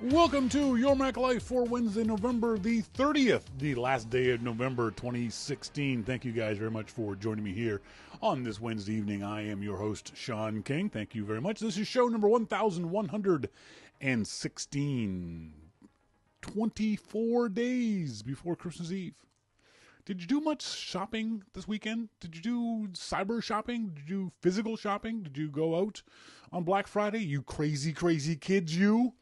Welcome to Your Mac Life for Wednesday, November the 30th, the last day of November 2016. Thank you guys very much for joining me here on this Wednesday evening. I am your host, Sean King. Thank you very much. This is show number 1116, 24 days before Christmas Eve. Did you do much shopping this weekend? Did you do cyber shopping? Did you do physical shopping? Did you go out on Black Friday? You crazy, crazy kids, you.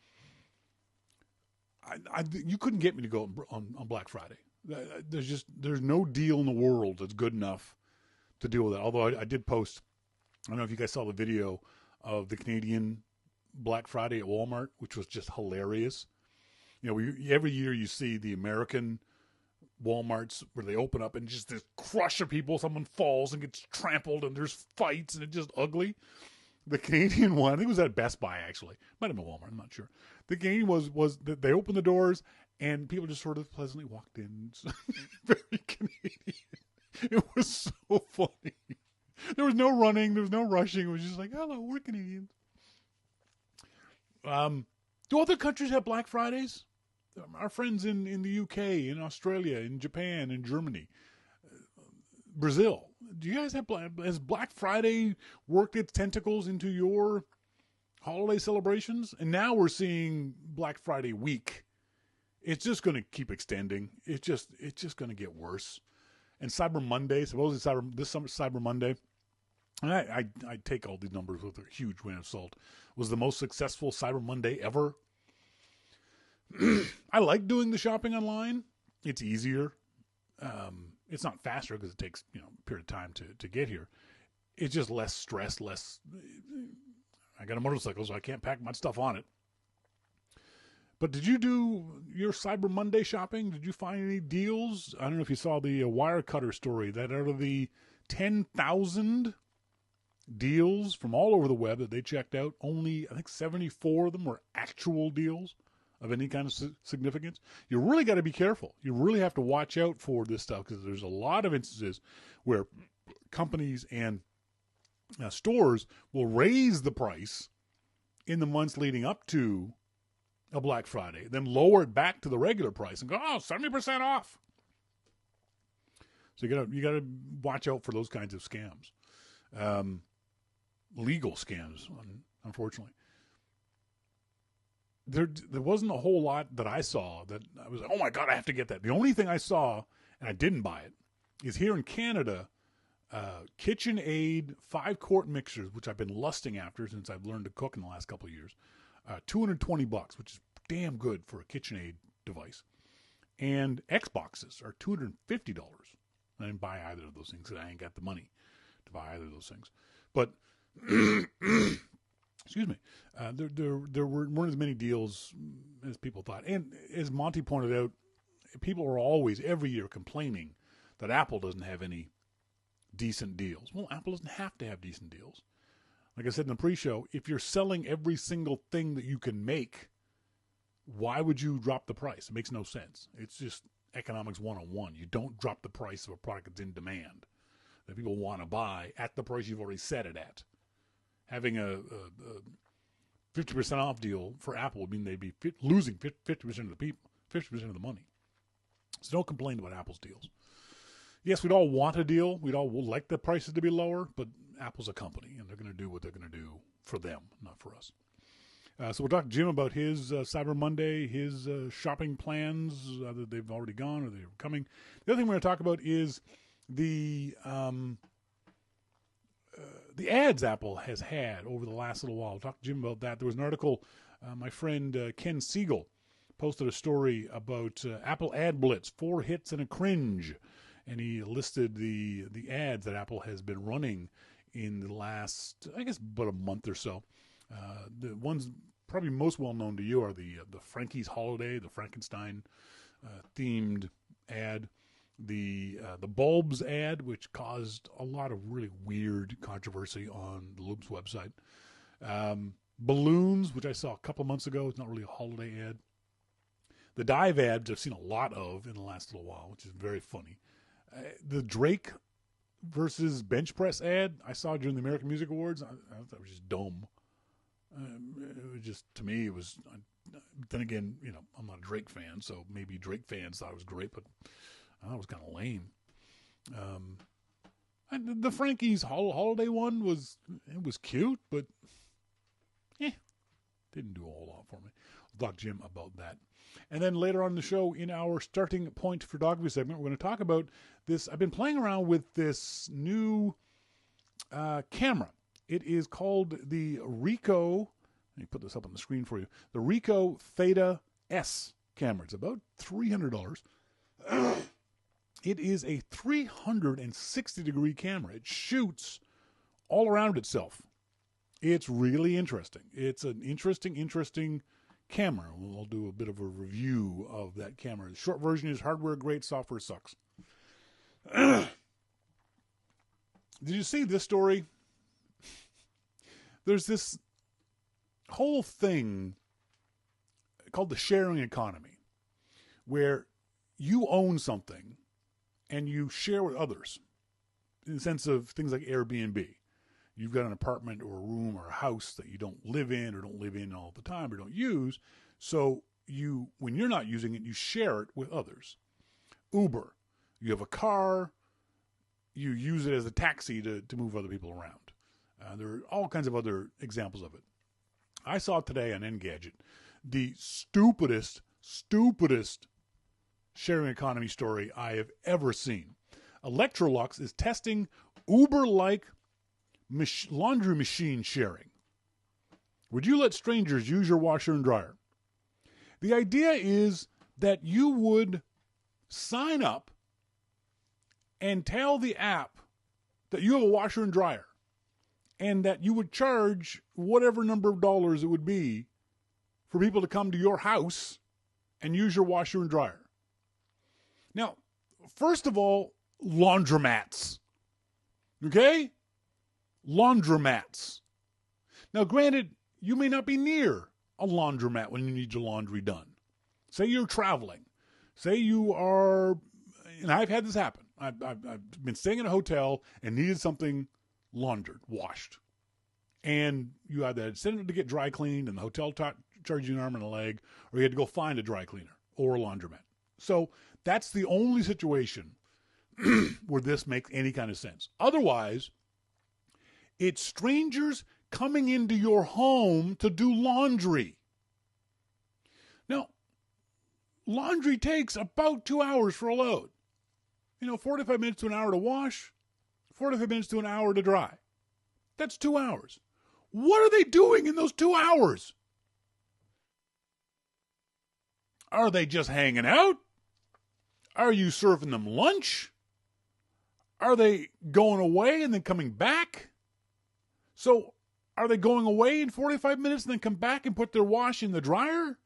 You couldn't get me to go on Black Friday. There's no deal in the world that's good enough to deal with it. Although I did post, I don't know if you guys saw the video of the Canadian Black Friday at Walmart, which was just hilarious. You know, every year you see the American Walmarts where they open up and just this crush of people. Someone falls and gets trampled and there's fights and it's just ugly. The Canadian one, I think it was at Best Buy actually. Might have been Walmart, I'm not sure. The Canadian was that they opened the doors and people just sort of pleasantly walked in. Very Canadian. It was so funny. There was no running, there was no rushing. It was just like, hello, we're Canadians. Do other countries have Black Fridays? Our friends in the UK, in Australia, in Japan, in Germany, Brazil. Do you guys have, has Black Friday worked its tentacles into your holiday celebrations? And now we're seeing Black Friday week. It's just going to keep extending. It's just going to get worse. And Cyber Monday, supposedly this summer Cyber Monday, and I take all these numbers with a huge grain of salt, was the most successful Cyber Monday ever. I like doing the shopping online. It's easier. It's not faster because it takes, a period of time to get here. It's just less stress, I got a motorcycle, so I can't pack much stuff on it. But did you do your Cyber Monday shopping? Did you find any deals? I don't know if you saw the Wirecutter story that out of the 10,000 deals from all over the web that they checked out, only, I think 74 of them were actual deals of any kind of significance. You really got to be careful. You really have to watch out for this stuff because there's a lot of instances where companies and stores will raise the price in the months leading up to a Black Friday, then lower it back to the regular price and go, 70% off. So you gotta watch out for those kinds of scams, legal scams, unfortunately. There wasn't a whole lot that I saw that I was like, oh my God, I have to get that. The only thing I saw, and I didn't buy it, is here in Canada, KitchenAid 5-quart mixers, which I've been lusting after since I've learned to cook in the last couple of years. $220, which is damn good for a KitchenAid device. And Xboxes are $250. I didn't buy either of those things because I ain't got the money to buy either of those things. But excuse me, there weren't as many deals as people thought. And as Monty pointed out, people are always, every year, complaining that Apple doesn't have any decent deals. Well, Apple doesn't have to have decent deals. Like I said in the pre-show, if you're selling every single thing that you can make, why would you drop the price? It makes no sense. It's just economics 101. You don't drop the price of a product that's in demand that people want to buy at the price you've already set it at. Having a 50% off deal for Apple would mean they'd be losing 50% of the people, 50% of the money. So don't complain about Apple's deals. Yes, we'd all want a deal. We'd all like the prices to be lower, but Apple's a company, and they're going to do what they're going to do for them, not for us. So we'll talk to Jim about his Cyber Monday, his shopping plans, either they've already gone or they're coming. The other thing we're going to talk about is the ads Apple has had over the last little while. We'll talk to Jim about that. There was an article, my friend Ken Siegel posted a story about Apple Ad Blitz, 4 hits and a cringe. And he listed the ads that Apple has been running in the last, I guess, about a month or so. The ones probably most well known to you are the Frankie's Holiday, the Frankenstein themed ad, the bulbs ad, which caused a lot of really weird controversy on the Loops website. Balloons, which I saw a couple months ago. It's not really a holiday ad. The dive ads I've seen a lot of in the last little while, which is very funny. The Drake versus bench press ad I saw during the American Music Awards, I thought it was just dumb. It was just, to me, it was then again, I'm not a Drake fan, so maybe Drake fans thought it was great, but I thought it was kind of lame. And the Frankie's holiday one was cute, but didn't do a whole lot for me. I'll talk to Jim about that. And then later on in the show, in our starting point for Dogview segment, we're going to talk about this. I've been playing around with this new camera. It is called the RICOH. Let me put this up on the screen for you. The RICOH THETA S camera. It's about $300. It is a 360-degree camera. It shoots all around itself. It's really interesting. It's an interesting camera. We'll do a bit of a review of that camera. The short version is hardware great, software sucks. Did you see this story? There's this whole thing called the sharing economy, where you own something and you share with others, in the sense of things like Airbnb. You've got an apartment or a room or a house that you don't live in or don't live in all the time or don't use. So when you're not using it, you share it with others. Uber, you have a car, you use it as a taxi to move other people around. There are all kinds of other examples of it. I saw today on Engadget the stupidest sharing economy story I have ever seen. Electrolux is testing Uber-like laundry machine sharing. Would you let strangers use your washer and dryer? The idea is that you would sign up and tell the app that you have a washer and dryer, and that you would charge whatever number of dollars it would be for people to come to your house and use your washer and dryer. Now, first of all, laundromats. Okay? Laundromats. Now, granted, you may not be near a laundromat when you need your laundry done. Say you're traveling. Say you are, and I've had this happen. I've been staying in a hotel and needed something laundered, washed. And you either send it to get dry cleaned and the hotel charged you an arm and a leg, or you had to go find a dry cleaner or a laundromat. So that's the only situation where this makes any kind of sense. Otherwise, it's strangers coming into your home to do laundry. Now, laundry takes about 2 hours for a load. 45 minutes to an hour to wash, 45 minutes to an hour to dry. That's 2 hours. What are they doing in those 2 hours? Are they just hanging out? Are you serving them lunch? Are they going away and then coming back? So, are they going away in 45 minutes and then come back and put their wash in the dryer?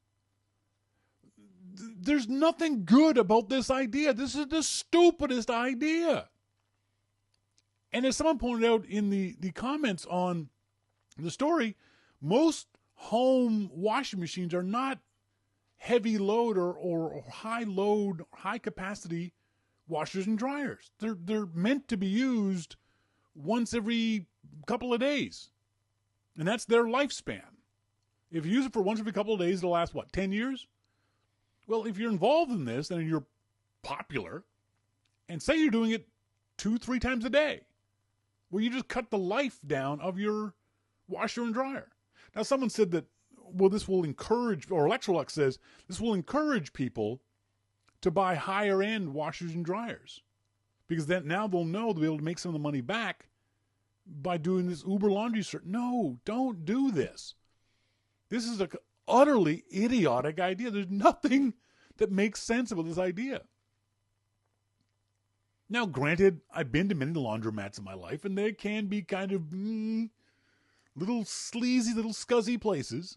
There's nothing good about this idea. This is the stupidest idea. And as someone pointed out in the comments on the story, most home washing machines are not heavy load or high load, high capacity washers and dryers. They're meant to be used once every couple of days. And that's their lifespan. If you use it for once every couple of days, it'll last, 10 years? Well, if you're involved in this and you're popular, and say you're doing it 2-3 times a day, well, you just cut the life down of your washer and dryer. Now, someone said that, this will encourage, or Electrolux says, this will encourage people to buy higher-end washers and dryers. Because then now they'll know they'll be able to make some of the money back by doing this Uber laundry service. No, don't do this. This is an utterly idiotic idea. There's nothing that makes sense about this idea. Now, granted, I've been to many laundromats in my life, and they can be kind of little sleazy, little scuzzy places.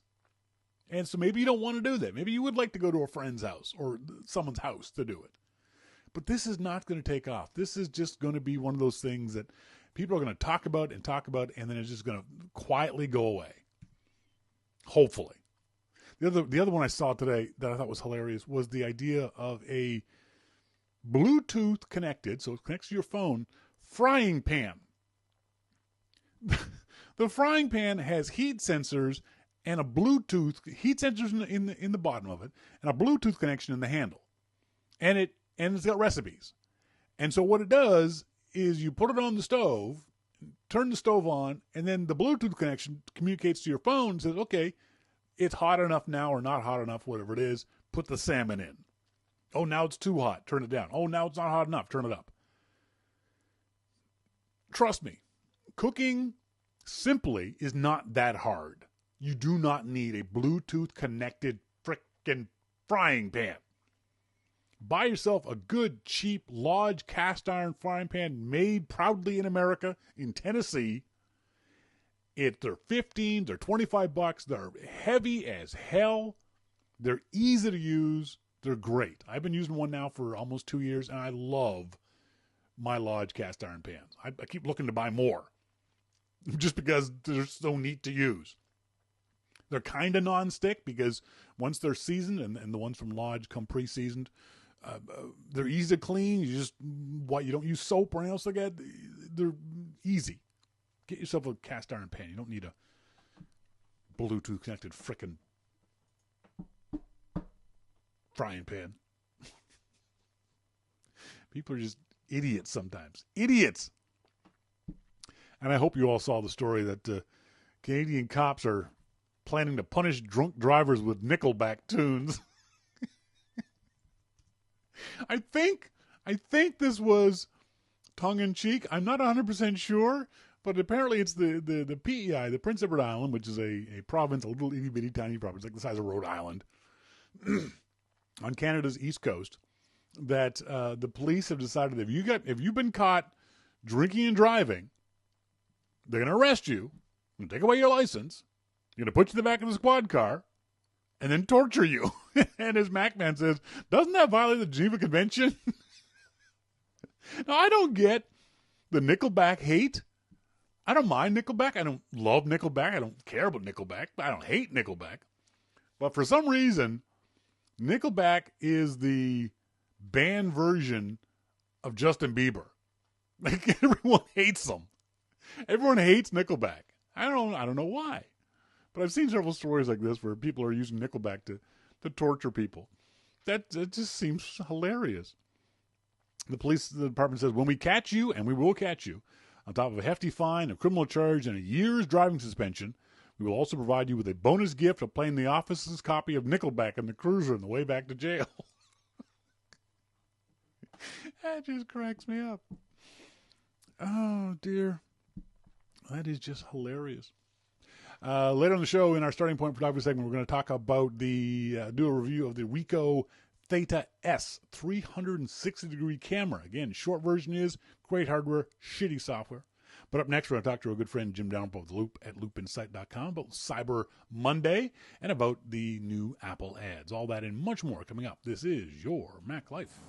And so maybe you don't want to do that. Maybe you would like to go to a friend's house or someone's house to do it. But this is not going to take off. This is just going to be one of those things that people are going to talk about, and then it's just going to quietly go away. Hopefully. The other one I saw today that I thought was hilarious was the idea of a Bluetooth connected, so it connects to your phone, frying pan. The frying pan has heat sensors and a Bluetooth heat sensors in the bottom of it, and a Bluetooth connection in the handle, and it's got recipes. And so what it does is you put it on the stove, turn the stove on, and then the Bluetooth connection communicates to your phone and says, okay, it's hot enough now or not hot enough, whatever it is, put the salmon in. Oh, now it's too hot, turn it down. Oh, now it's not hot enough, turn it up. Trust me, cooking simply is not that hard. You do not need a Bluetooth connected frickin' frying pan. Buy yourself a good, cheap Lodge cast iron frying pan made proudly in America, in Tennessee. They're $15, they're $25. They're heavy as hell. They're easy to use. They're great. I've been using one now for almost 2 years, and I love my Lodge cast iron pans. I keep looking to buy more just because they're so neat to use. They're kind of non-stick because once they're seasoned, and the ones from Lodge come pre-seasoned, they're easy to clean. You don't use soap or anything else like that. They're easy. Get yourself a cast iron pan. You don't need a Bluetooth connected frickin' frying pan. People are just idiots sometimes. Idiots! And I hope you all saw the story that Canadian cops are planning to punish drunk drivers with Nickelback tunes. I think this was tongue-in-cheek. I'm not 100% sure, but apparently it's the PEI, the Prince Edward Island, which is a province, a little itty-bitty tiny province, like the size of Rhode Island, on Canada's east coast, that the police have decided that if you've been caught drinking and driving, they're going to arrest you, and take away your license, they're going to put you in the back of the squad car, and then torture you. And as MacMan says, doesn't that violate the Geneva Convention? Now, I don't get the Nickelback hate. I don't mind Nickelback. I don't love Nickelback. I don't care about Nickelback. I don't hate Nickelback. But for some reason, Nickelback is the band version of Justin Bieber. Like, everyone hates them. Everyone hates Nickelback. I don't know why. But I've seen several stories like this where people are using Nickelback to torture people. That just seems hilarious. The police department says, when we catch you, and we will catch you, on top of a hefty fine, a criminal charge, and a year's driving suspension, we will also provide you with a bonus gift of playing the office's copy of Nickelback in the cruiser on the way back to jail. That just cracks me up. Oh, dear. That is just hilarious. Later on the show, in our starting point photography segment, we're going to talk about do a review of the RICOH THETA S 360-degree camera. Again, short version is great hardware, shitty software. But up next, we're going to talk to our good friend Jim Dalrymple of The Loop at loopinsight.com about Cyber Monday and about the new Apple ads. All that and much more coming up. This is your Mac Life.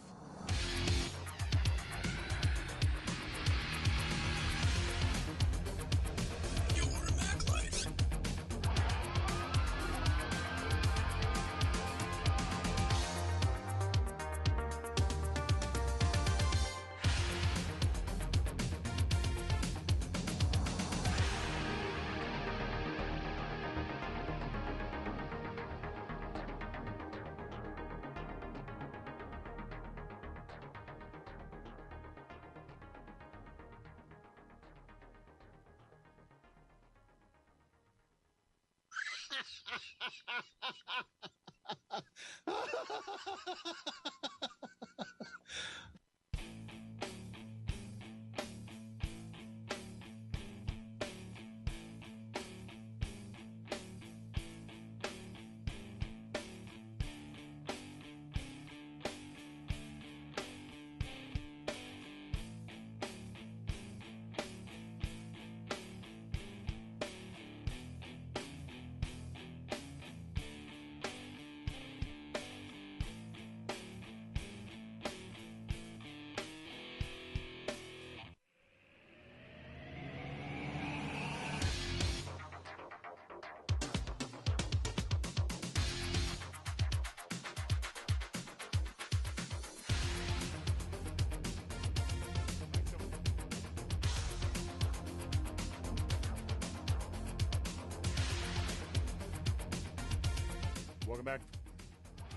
back.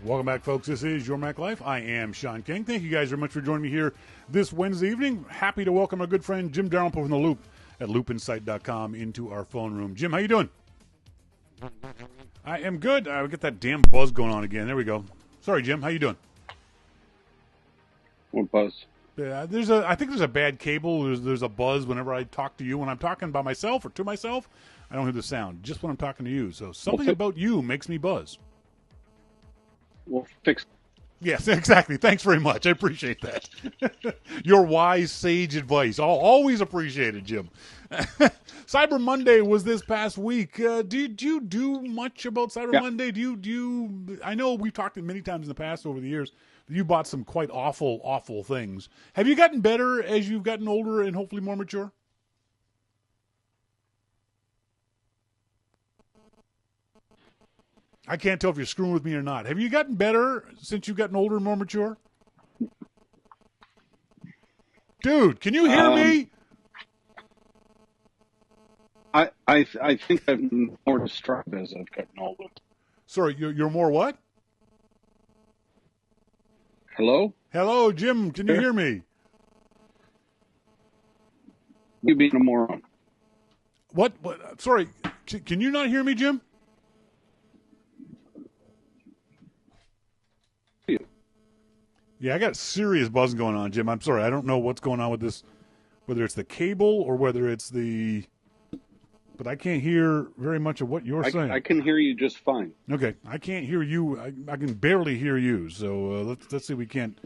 Welcome back, folks. This is Your Mac Life. I am Sean King. Thank you guys very much for joining me here this Wednesday evening. Happy to welcome our good friend Jim Dalrymple from The Loop at loopinsight.com into our phone room. Jim, how you doing? I am good. I get that damn buzz going on again. There we go. Sorry, Jim. How you doing? What buzz? I think there's a bad cable. There's a buzz whenever I talk to you. When I'm talking by myself or to myself, I don't hear the sound. Just when I'm talking to you. So something about you makes me buzz. We'll fix it. Yes, exactly. Thanks very much. I appreciate that. Your wise, sage advice. I'll always appreciate it, Jim. Cyber Monday was this past week. Did you do much about Cyber Monday? Do you? I know we've talked many times in the past over the years. You bought some quite awful things. Have you gotten better as you've gotten older and hopefully more mature? I can't tell if you're screwing with me or not. Have you gotten better since you've gotten older and more mature? Dude, can you hear me? I think I'm more distraught as I've gotten older. Sorry, you're more what? Hello? Hello, Jim. Can you hear me? You being a moron. What? Sorry, can you not hear me, Jim? Yeah, I got serious buzzing going on, Jim. I'm sorry. I don't know what's going on with this, whether it's the cable or whether it's the... But I can't hear very much of what you're saying. I can hear you just fine. Okay. I can't hear you. I can barely hear you. So let's see if we can't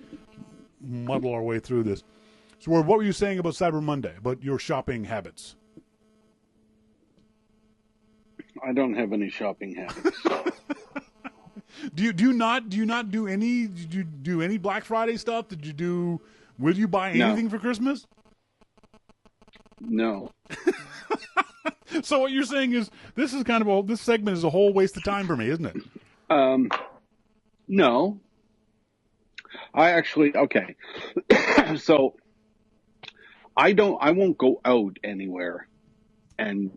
muddle our way through this. So what were you saying about Cyber Monday, about your shopping habits? I don't have any shopping habits. Do you not do any? Did you do any Black Friday stuff? Will you buy anything for Christmas? No. So what you're saying is this segment is a whole waste of time for me, isn't it? No. Okay. So I won't go out anywhere and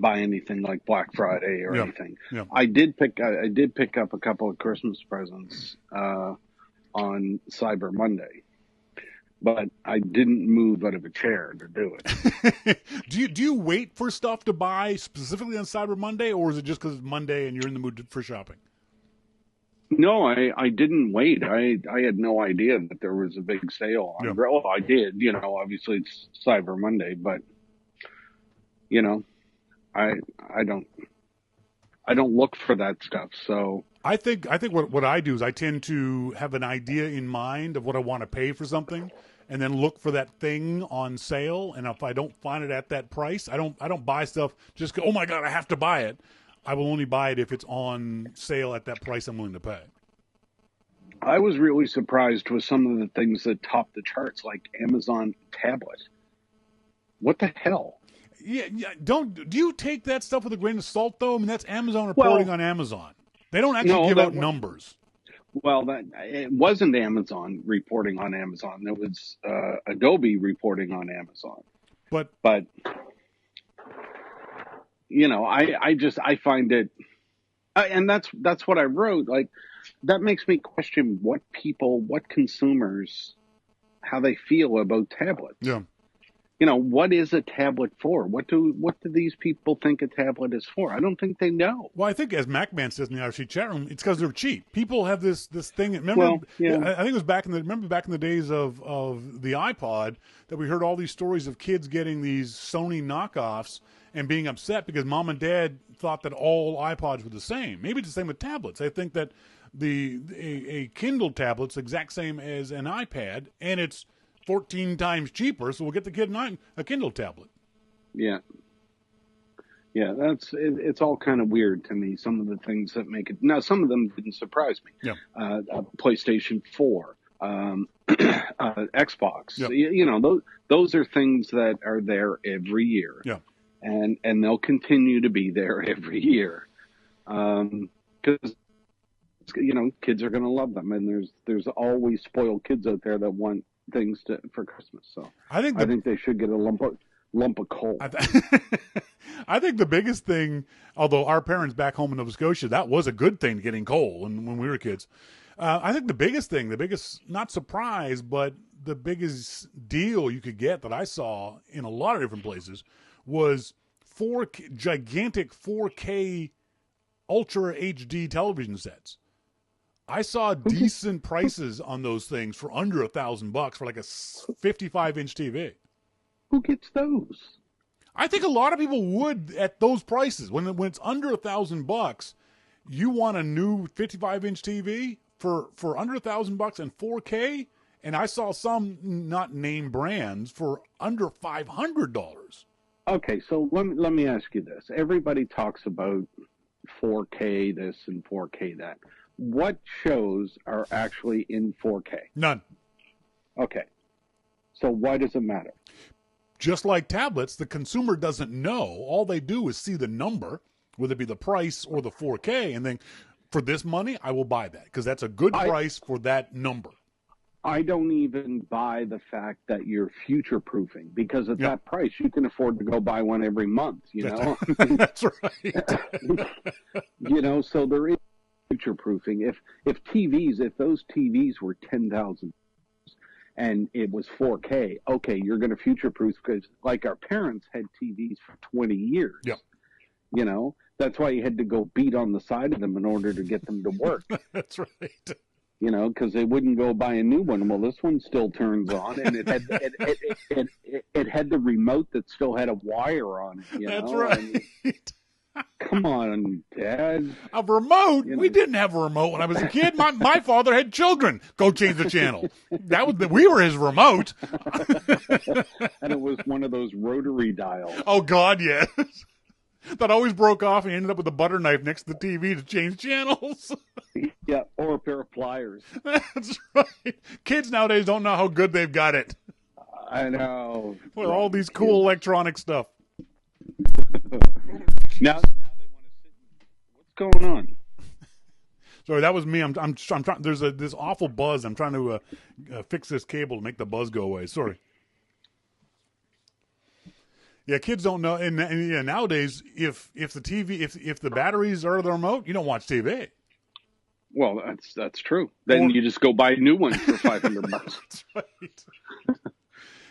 buy anything like Black Friday or anything. Yeah. I did pick up a couple of Christmas presents on Cyber Monday, but I didn't move out of a chair to do it. Do you wait for stuff to buy specifically on Cyber Monday, or is it just because it's Monday and you're in the mood for shopping? No, I didn't wait. I had no idea that there was a big sale on. Well, I did. Obviously it's Cyber Monday, but I don't look for that stuff. So I think what I do is I tend to have an idea in mind of what I want to pay for something, and then look for that thing on sale. And if I don't find it at that price, I don't buy stuff just go, oh my God, I have to buy it. I will only buy it if it's on sale at that price I'm willing to pay. I was really surprised with some of the things that topped the charts, like Amazon tablet. What the hell? Yeah. Do you take that stuff with a grain of salt, though? I mean, that's Amazon reporting on Amazon. They don't actually give out numbers. Well, it wasn't Amazon reporting on Amazon. It was Adobe reporting on Amazon. But I find it, and that's what I wrote. Like, that makes me question what consumers, how they feel about tablets. Yeah. What is a tablet for? What do these people think a tablet is for? I don't think they know. Well, I think, as MacMan says in the RC chat room, it's because they're cheap. People have this thing. Remember, I think it was back in the days of the iPod that we heard all these stories of kids getting these Sony knockoffs and being upset because mom and dad thought that all iPods were the same. Maybe it's the same with tablets. I think that a Kindle tablet's the exact same as an iPad, and it's 14 times cheaper, so we'll get the kid a Kindle tablet. Yeah. Yeah, it's all kind of weird to me, some of the things that make it. Now, some of them didn't surprise me. Yeah. PlayStation 4, Xbox. Yeah. Those are things that are there every year. Yeah. And they'll continue to be there every year. Because kids are going to love them, and there's always spoiled kids out there that want things for Christmas. So I think they should get a lump lump of coal. I think the biggest thing, although our parents back home in Nova Scotia, that was a good thing, getting coal when we were kids. I think the biggest not surprise, but the biggest deal you could get that I saw in a lot of different places was gigantic 4K Ultra HD television sets. I saw decent prices on those things for under $1,000 for like a 55-inch TV. Who gets those? I think a lot of people would at those prices. When it's under $1,000, you want a new 55-inch TV for under $1,000 and 4K. And I saw some not name brands for under $500. Okay, so let me ask you this. Everybody talks about 4K this and 4K that. What shows are actually in 4K? None. Okay. So why does it matter? Just like tablets, the consumer doesn't know. All they do is see the number, whether it be the price or the 4K, and then for this money, I will buy that because that's a good price for that number. I don't even buy the fact that you're future-proofing because at that price, you can afford to go buy one every month, you know? That's right. So there is future-proofing. If those TVs were $10,000 and it was 4K, okay, you're going to future-proof because like our parents had TVs for 20 years. Yep. That's why you had to go beat on the side of them in order to get them to work. That's right. Because they wouldn't go buy a new one. Well, this one still turns on, and it had the remote that still had a wire on it. That's right. Come on, Dad. A remote? We didn't have a remote when I was a kid. My father had children. Go change the channel. We were his remote. And it was one of those rotary dials. Oh God, yes. That always broke off and you ended up with a butter knife next to the TV to change channels. Yeah, or a pair of pliers. That's right. Kids nowadays don't know how good they've got it. I know. With all these cool electronic stuff. Now they want to sit. What's going on? Sorry, that was me. I'm trying. There's this awful buzz. I'm trying to fix this cable to make the buzz go away. Sorry. Yeah, kids don't know, and nowadays, if the TV, if the batteries are the remote, you don't watch TV. Well, that's true. Then you just go buy a new one for $500. That's right.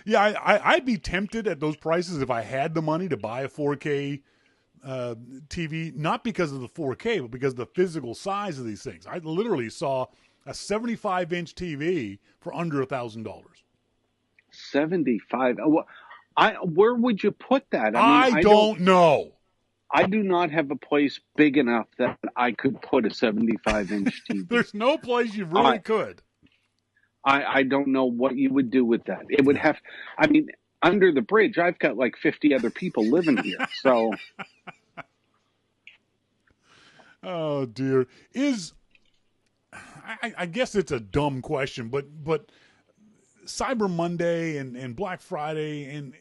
Yeah, I'd be tempted at those prices if I had the money to buy a 4K TV, not because of the 4K, but because of the physical size of these things. I literally saw a 75-inch TV for under $1,000. 75. Where would you put that? I don't know. I do not have a place big enough that I could put a 75-inch TV. There's no place you really could. I don't know what you would do with that. It would have, under the bridge, I've got like 50 other people living here. So. Oh, dear. I guess it's a dumb question, but Cyber Monday and Black Friday and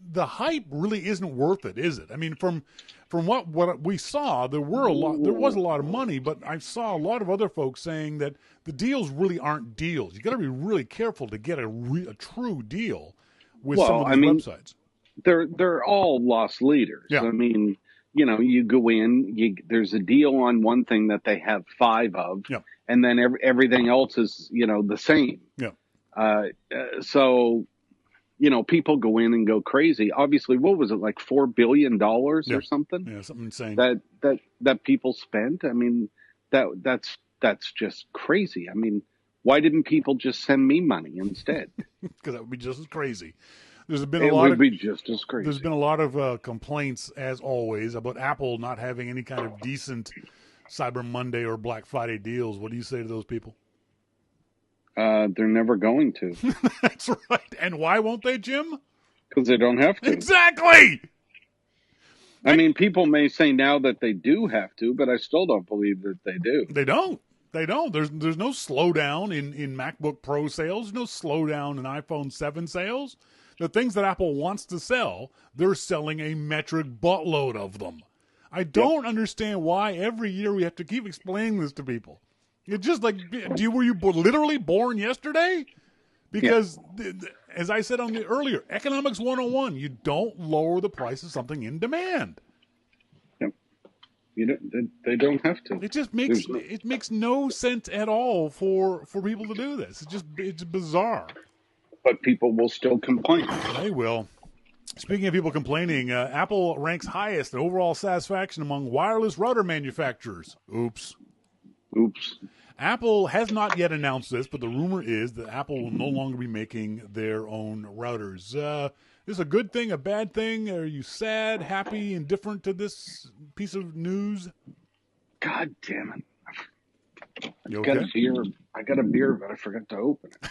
the hype really isn't worth it, is it? I mean, from what we saw, there was a lot of money, but I saw a lot of other folks saying that the deals really aren't deals. You got to be really careful to get a true deal with some of these websites. They're all lost leaders. Yeah. I mean, you go in, there's a deal on one thing that they have 5 of, and then everything else is the same. Yeah. So, people go in and go crazy. Obviously, what was it, like $4 billion or something? Yeah, something insane. That people spent. I mean, that's just crazy. I mean, why didn't people just send me money instead? Because that would be just as crazy. There's been just as crazy. There's been a lot of complaints, as always, about Apple not having any kind of decent Cyber Monday or Black Friday deals. What do you say to those people? They're never going to. That's right. And why won't they, Jim? Because they don't have to. Exactly. I mean, people may say now that they do have to, but I still don't believe that they do. They don't. There's no slowdown in MacBook Pro sales. No slowdown in iPhone 7 sales. The things that Apple wants to sell, they're selling a metric buttload of them. I don't understand why every year we have to keep explaining this to people. It's just like, were you literally born yesterday? Because as I said on the earlier, Economics 101, you don't lower the price of something in demand. Yep. They don't have to. It just makes no sense at all for people to do this. It's bizarre. But people will still complain. They will. Speaking of people complaining, Apple ranks highest in overall satisfaction among wireless router manufacturers. Oops. Apple has not yet announced this, but the rumor is that Apple will no longer be making their own routers. Is this a good thing, a bad thing? Are you sad, happy, indifferent to this piece of news? God damn it. You okay? I got a beer, but I forgot to open it.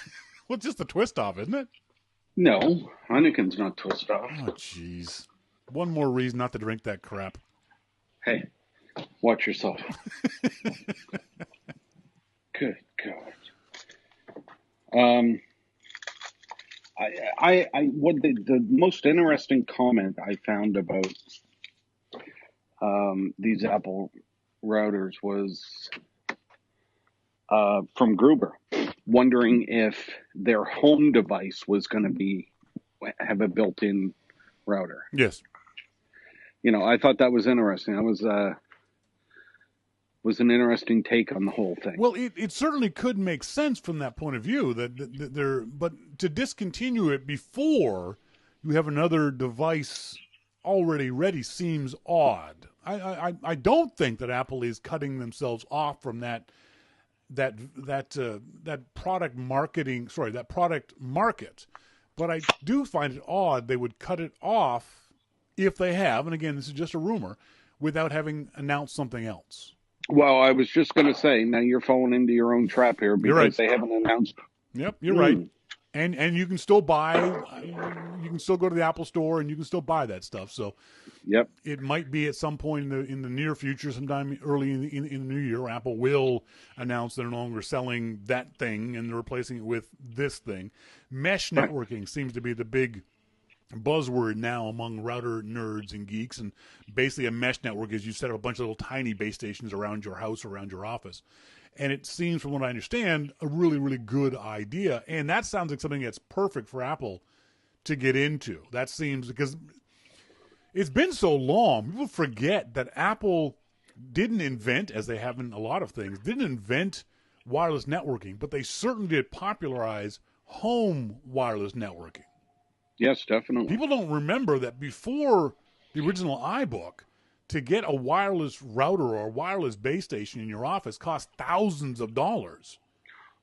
Well, it's just a twist off, isn't it? No, Heineken's not twist off. Oh, jeez. One more reason not to drink that crap. Hey, watch yourself. Good God. What the most interesting comment I found about these Apple routers was from Gruber, wondering if their home device was going to have a built-in router. Yes. I thought that was interesting. That was an interesting take on the whole thing. Well, it certainly could make sense from that point of view but to discontinue it before you have another device already ready seems odd. I don't think that Apple is cutting themselves off from that product market, but I do find it odd they would cut it off if they have, and again, this is just a rumor, without having announced something else. Well, I was just going to say, now you're falling into your own trap here because they haven't announced. Yep, you're right. And you can still buy, you can still go to the Apple Store and you can still buy that stuff. So, yep, it might be at some point in the near future, sometime early in the new year, Apple will announce they're no longer selling that thing and they're replacing it with this thing. Mesh networking seems to be the big buzzword now among router nerds and geeks, and basically a mesh network is you set up a bunch of little tiny base stations around your house, around your office. And it seems, from what I understand, a really, really good idea. And that sounds like something that's perfect for Apple to get into. That seems, because it's been so long, people forget that Apple didn't invent, as they have in a lot of things, didn't invent wireless networking, but they certainly did popularize home wireless networking. Yes, definitely. People don't remember that before the original iBook, to get a wireless router or a wireless base station in your office cost thousands of dollars.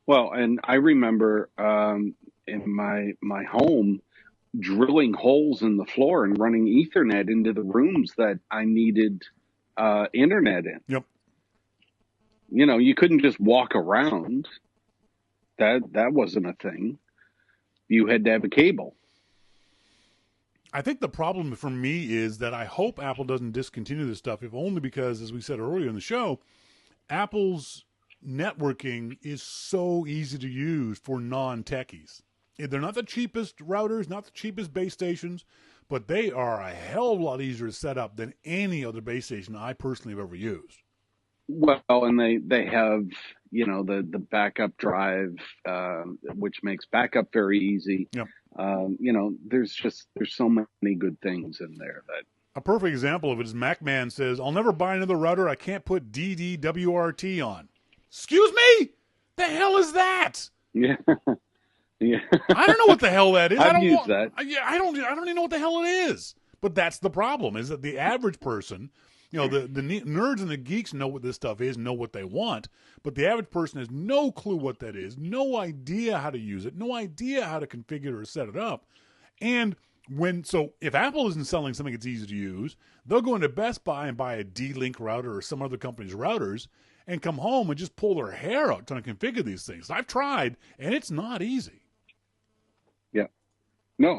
Well, and I remember in my home drilling holes in the floor and running Ethernet into the rooms that I needed internet in. Yep. You couldn't just walk around. That wasn't a thing. You had to have a cable. I think the problem for me is that I hope Apple doesn't discontinue this stuff, if only because, as we said earlier in the show, Apple's networking is so easy to use for non-techies. They're not the cheapest routers, not the cheapest base stations, but they are a hell of a lot easier to set up than any other base station I personally have ever used. Well, and they have, the backup drive, which makes backup very easy. Yep. There's so many good things in there that. A perfect example of it is MacMan says, "I'll never buy another router I can't put DDWRT on." Excuse me? The hell is that? Yeah. Yeah. I don't know what the hell that is. I've used that. I don't even know what the hell it is. But that's the problem, is that the average person, the nerds and the geeks know what this stuff is, know what they want, but the average person has no clue what that is, no idea how to use it, no idea how to configure or set it up. And if Apple isn't selling something that's easy to use, they'll go into Best Buy and buy a D-Link router or some other company's routers and come home and just pull their hair out trying to configure these things. I've tried, and it's not easy. Yeah. No,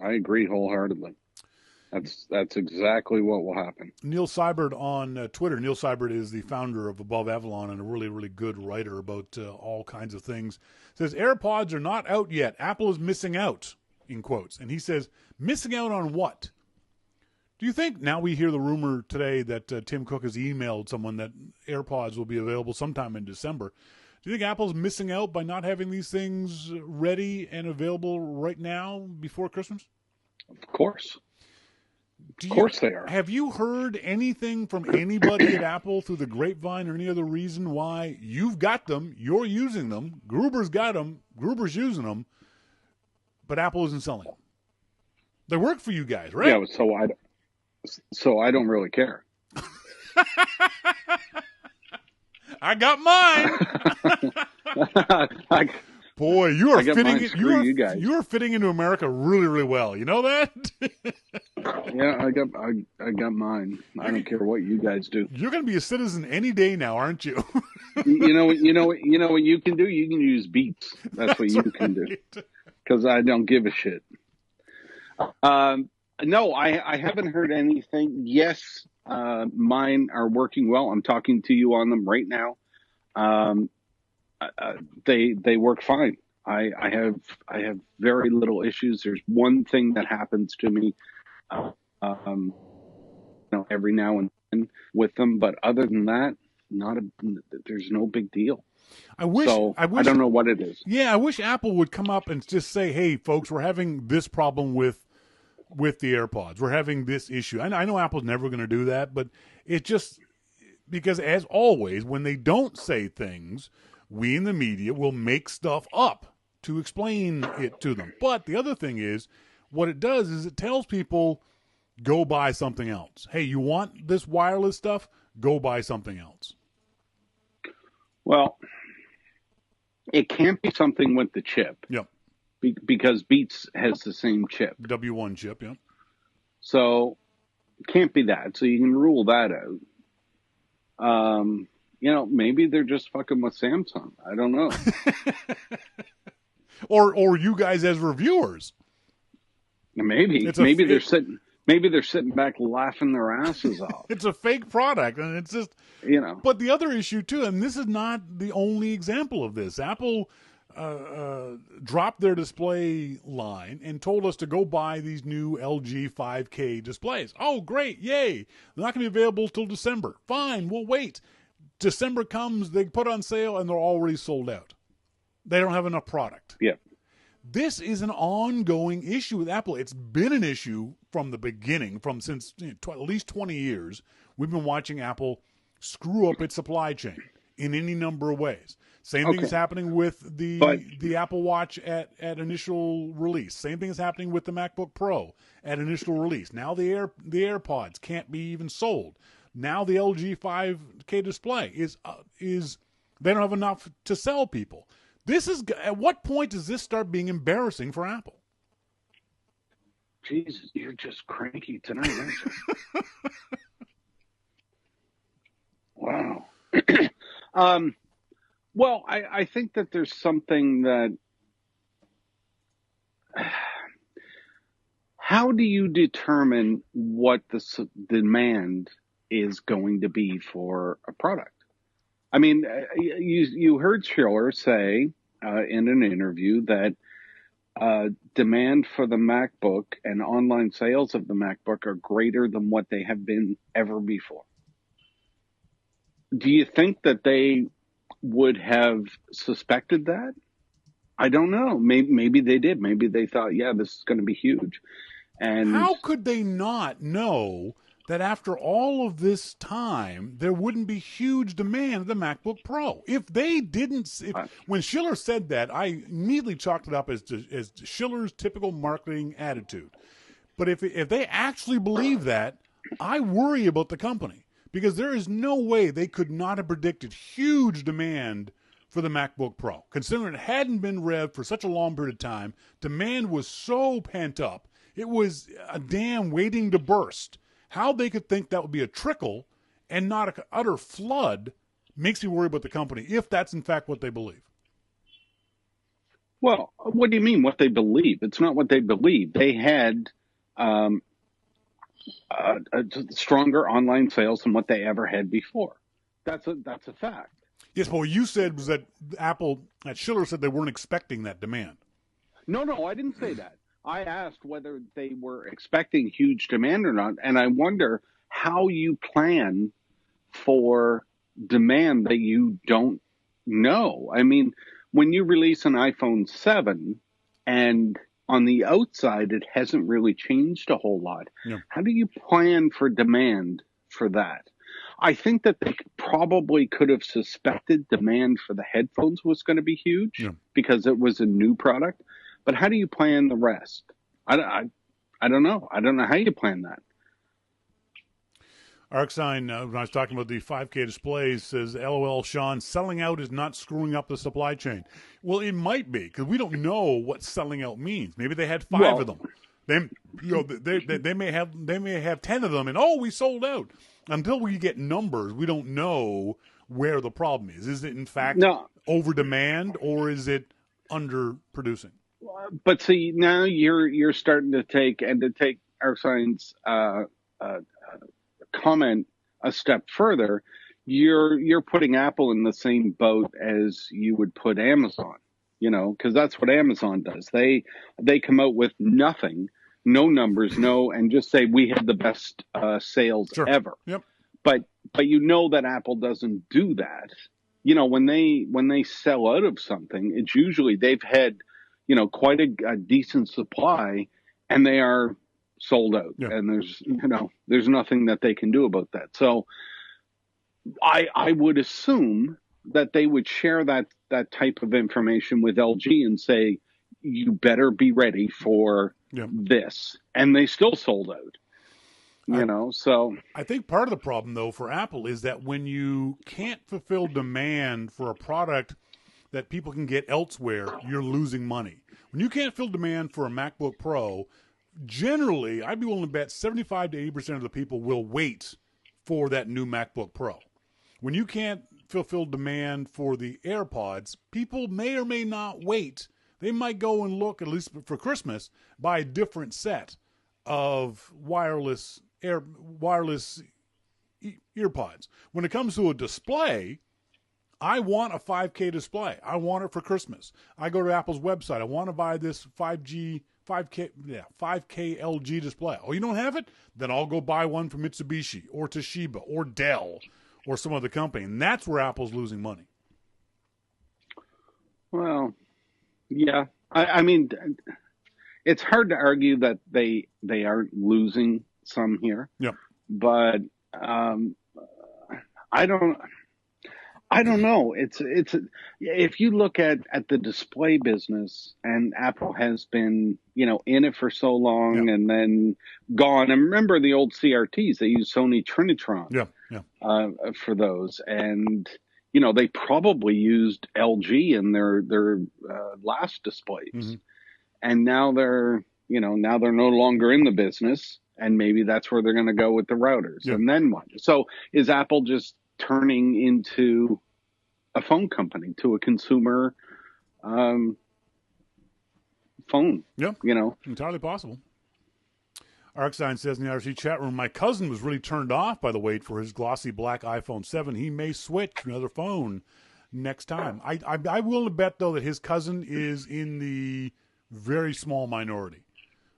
I agree wholeheartedly. That's exactly what will happen. Neil Seibert on Twitter. Neil Seibert is the founder of Above Avalon and a really, really good writer about all kinds of things. Says, AirPods are not out yet. Apple is missing out, in quotes. And he says, missing out on what? Do you think, now we hear the rumor today that Tim Cook has emailed someone that AirPods will be available sometime in December. Do you think Apple's missing out by not having these things ready and available right now before Christmas? Of course. Of course they are. Have you heard anything from anybody at Apple through the grapevine or any other reason why you've got them, you're using them, Gruber's got them, Gruber's using them, but Apple isn't selling them? They work for you guys, right? Yeah, so I don't really care. I got mine. Boy, you are fitting. You are fitting into America really, really well. You know that? Yeah, I got mine. I don't care what you guys do. You're going to be a citizen any day now, aren't you? You know what you can do? You can use Beats. That's what you can do. Because I don't give a shit. No, I haven't heard anything. Yes, mine are working well. I'm talking to you on them right now. They work fine. I have very little issues. There's one thing that happens to me, every now and then with them, but other than that, there's no big deal. I don't know what it is. Yeah, I wish Apple would come up and just say, "Hey, folks, we're having this problem with the AirPods. We're having this issue." I know Apple's never going to do that, but it just because, as always, when they don't say things, we in the media will make stuff up to explain it to them. But the other thing is, what it does is it tells people, go buy something else. Hey, you want this wireless stuff? Go buy something else. Well, it can't be something with the chip. Yep. Because Beats has the same chip. W1 chip, yeah. So it can't be that. So you can rule that out. Maybe they're just fucking with Samsung. I don't know. or you guys as reviewers. Maybe they're sitting back laughing their asses off. It's a fake product, and it's just But the other issue too, and this is not the only example of this. Apple dropped their display line and told us to go buy these new LG 5K displays. Oh, great. Yay. They're not going to be available till December. Fine. We'll wait. December comes, they put on sale, and they're already sold out. They don't have enough product. Yeah. This is an ongoing issue with Apple. It's been an issue from the beginning, since at least 20 years. We've been watching Apple screw up its supply chain in any number of ways. Same thing is happening with the Apple Watch at initial release. Same thing is happening with the MacBook Pro at initial release. Now the AirPods can't be even sold. Now the LG 5K display is they don't have enough to sell people. At what point does this start being embarrassing for Apple? Jesus, you're just cranky tonight, aren't you? Wow. Well, I think that there's something that. How do you determine what the demand is going to be for a product? I mean, you heard Schiller say in an interview that demand for the MacBook and online sales of the MacBook are greater than what they have been ever before. Do you think that they would have suspected that? I don't know. Maybe they did. Maybe they thought, yeah, this is going to be huge. And how could they not know that after all of this time, there wouldn't be huge demand of the MacBook Pro? If they didn't, when Schiller said that, I immediately chalked it up as Schiller's typical marketing attitude. But if they actually believe that, I worry about the company, because there is no way they could not have predicted huge demand for the MacBook Pro. Considering it hadn't been revved for such a long period of time, demand was so pent up, it was a dam waiting to burst. How they could think that would be a trickle and not an utter flood makes me worry about the company, if that's in fact what they believe. Well, what do you mean what they believe? It's not what they believe. They had stronger online sales than what they ever had before. That's a fact. Yes, but what you said was that Schiller said they weren't expecting that demand. No, I didn't say that. I asked whether they were expecting huge demand or not, and I wonder how you plan for demand that you don't no. I mean, when you release an iPhone 7 and on the outside it hasn't really changed a whole lot, how do you plan for demand for that? I think that they probably could have suspected demand for the headphones was going to be huge because it was a new product. But how do you plan the rest? I don't know. I don't know how you plan that. Arcsign, when I was talking about the 5K displays, says, LOL, Sean, selling out is not screwing up the supply chain. Well, it might be, because we don't know what selling out means. Maybe they had 5 of them. They may have 10 of them, and we sold out. Until we get numbers, we don't know where the problem is. Is it, in fact, over demand, or is it under producing? But see, now you're starting to take Arcsign's comment a step further. You're putting Apple in the same boat as you would put Amazon, because that's what Amazon does. They come out with nothing, no numbers, and just say we had the best sales ever. Yep. But that Apple doesn't do that. When they sell out of something, it's usually they've had quite a decent supply, and they are sold out, and there's nothing that they can do about that. So I would assume that they would share that type of information with LG and say, you better be ready for this, and they still sold out. So I think part of the problem, though, for Apple is that when you can't fulfill demand for a product that people can get elsewhere, you're losing money. When you can't fill demand for a MacBook Pro, generally, I'd be willing to bet 75 to 80% of the people will wait for that new MacBook Pro. When you can't fulfill demand for the AirPods, people may or may not wait. They might go and look, at least for Christmas, buy a different set of wireless earpods. When it comes to a display, I want a 5K display. I want it for Christmas. I go to Apple's website. I want to buy this 5K LG display. Oh, you don't have it? Then I'll go buy one from Mitsubishi or Toshiba or Dell or some other company. And that's where Apple's losing money. Well, yeah. I mean, it's hard to argue that they aren't losing some here. Yeah. But I don't know. It's if you look at the display business, and Apple has been in it for so long and then gone. And remember the old CRTs? They used Sony Trinitron for those, and they probably used LG in their last displays, and now they're no longer in the business, and maybe that's where they're going to go with the routers. And then what? So is Apple just turning into a phone company, to a consumer phone? Yeah, entirely possible. Arcsign says in the IRC chat room, my cousin was really turned off by the wait for his glossy black iPhone 7. He may switch to another phone next time. I will bet, though, that his cousin is in the very small minority.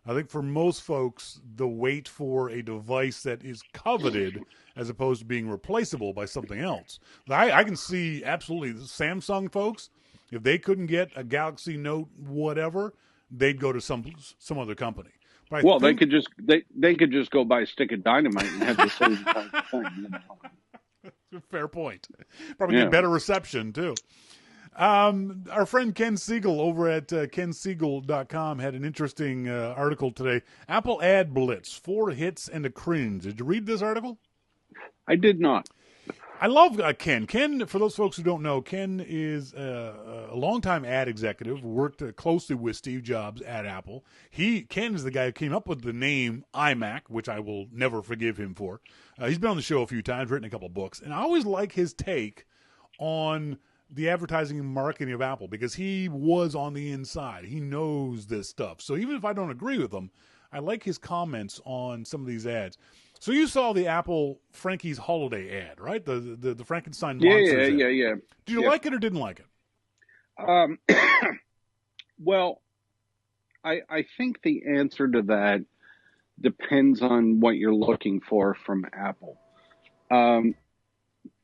I think for most folks, the wait for a device that is coveted as opposed to being replaceable by something else. I can see absolutely the Samsung folks, if they couldn't get a Galaxy Note whatever, they'd go to some other company. They could just go buy a stick of dynamite and have the same type of thing. Fair point. Probably get better reception too. Our friend Ken Siegel over at kensiegel.com had an interesting article today. Apple Ad Blitz, 4 hits and a cringe. Did you read this article? I did not. I love Ken. Ken, for those folks who don't know, Ken is a longtime ad executive, worked closely with Steve Jobs at Apple. Ken is the guy who came up with the name iMac, which I will never forgive him for. He's been on the show a few times, written a couple books, and I always like his take on the advertising and marketing of Apple, because he was on the inside. He knows this stuff. So even if I don't agree with him, I like his comments on some of these ads. So you saw the Apple Frankie's Holiday ad, right? The Frankenstein Monsters ad. Yeah. Did you like it or didn't like it? Well, I think the answer to that depends on what you're looking for from Apple.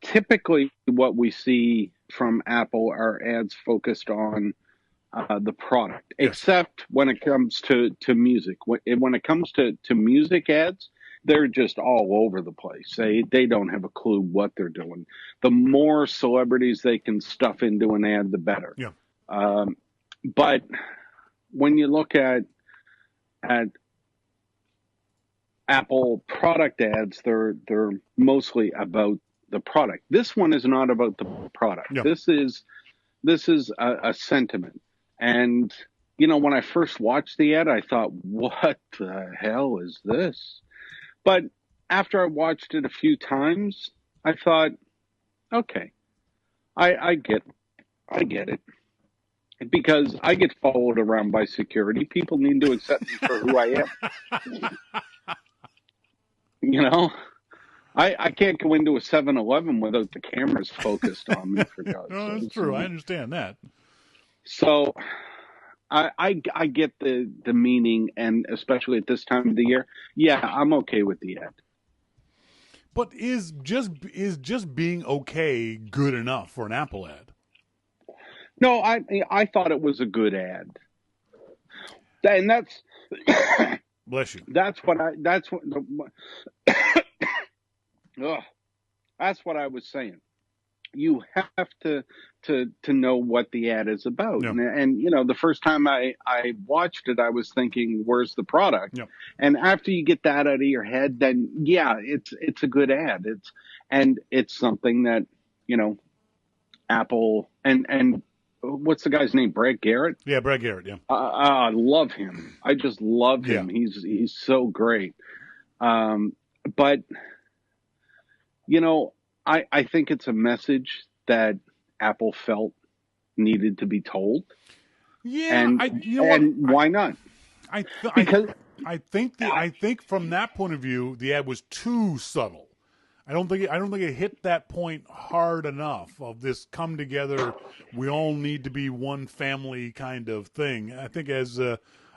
Typically what we see from Apple are ads focused on the product, Yes. except when it comes to music. When it comes to music ads, they're just all over the place. They don't have a clue what they're doing. The more celebrities they can stuff into an ad, the better. Yeah. But when you look at Apple product ads, they're mostly about the product. This one is not about the product. Yeah. This is a sentiment. And when I first watched the ad, I thought, what the hell is this? But after I watched it a few times, I thought, okay, I get it. Because I get followed around by security. People need to accept me for who I am. I can't go into a 7-Eleven without the cameras focused on me, for God's sake. No, that's true. I understand that. So I get the meaning, and especially at this time of the year, yeah, I'm okay with the ad. But is just being okay good enough for an Apple ad? No, I thought it was a good ad, and that's bless you. That's what that's what I was saying. You have to know what the ad is about. Yep. And the first time I watched it, I was thinking, where's the product? Yep. And after you get that out of your head, then yeah, it's a good ad. It's something that, Apple and what's the guy's name? Brad Garrett? Yeah, Brad Garrett, yeah. I love him. I just love him. Yeah. He's so great. But I think it's a message that Apple felt needed to be told. Yeah, and why not? I think from that point of view, the ad was too subtle. I don't think it hit that point hard enough of this come together. We all need to be one family kind of thing. I think as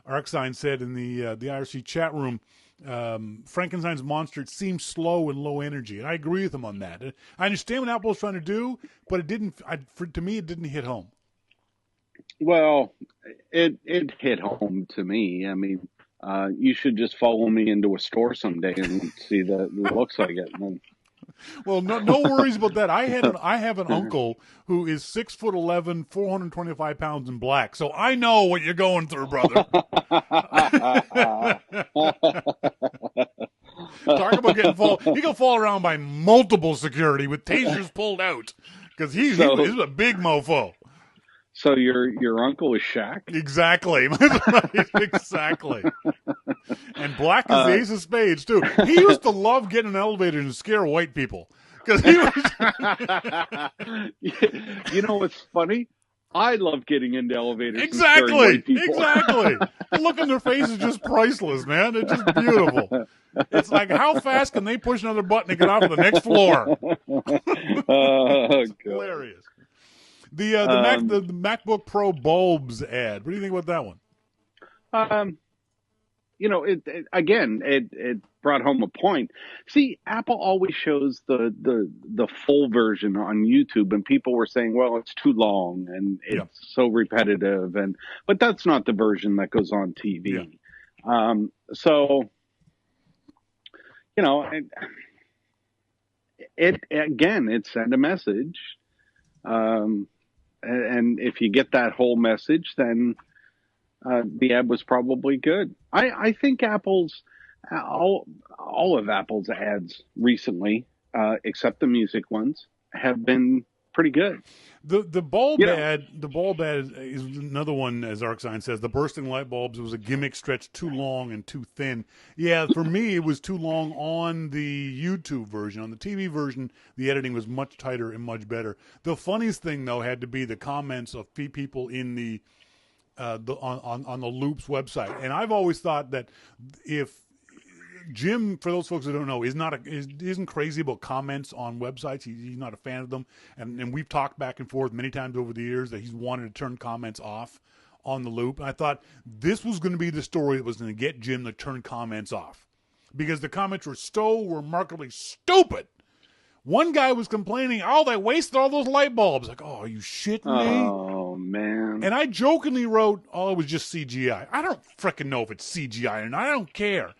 Arcsign said in the IRC chat room, Frankenstein's monster, it seems slow and low energy, and I agree with him on that. I understand what Apple was trying to do, but it didn't. To me, it didn't hit home. Well, it hit home to me. I mean, you should just follow me into a store someday and see the looks like it. And then... Well, no worries about that. I have an uncle who is 6'11", 425 pounds, and black. So I know what you're going through, brother. Talk about getting he can fall around by multiple security with tasers pulled out because he's a big mofo. So your uncle is Shaq? Exactly. Exactly. And black is the ace of spades, too. He used to love getting in elevators and scare white people. Because he was... what's funny? I love getting into elevators exactly. and scaring white people. Exactly. The look on their face is just priceless, man. It's just beautiful. It's like, how fast can they push another button to get off of the next floor? It's hilarious. The MacBook Pro bulbs ad. What do you think about that one? It brought home a point. See, Apple always shows the full version on YouTube, and people were saying, well, it's too long and it's so repetitive, but that's not the version that goes on TV. Yeah. It sent a message. And if you get that whole message, then the ad was probably good. I think all of Apple's ads recently, except the music ones, have been pretty good. The bulb ad is another one, as Arcsign says. The bursting light bulbs, it was a gimmick stretched too long and too thin. Yeah, for me, it was too long on the YouTube version. On the TV version, the editing was much tighter and much better. The funniest thing, though, had to be the comments of people in the on the Loops website. And I've always thought that if Jim, for those folks that don't know, isn't crazy about comments on websites. He's not a fan of them, and we've talked back and forth many times over the years that he's wanted to turn comments off on the Loop. And I thought this was going to be the story that was going to get Jim to turn comments off, because the comments were so remarkably stupid One guy was complaining, oh, they wasted all those light bulbs. Like, oh, are you shitting me? Oh, man. And I jokingly wrote, oh, it was just CGI. I don't frickin' know if it's CGI or not. I don't care.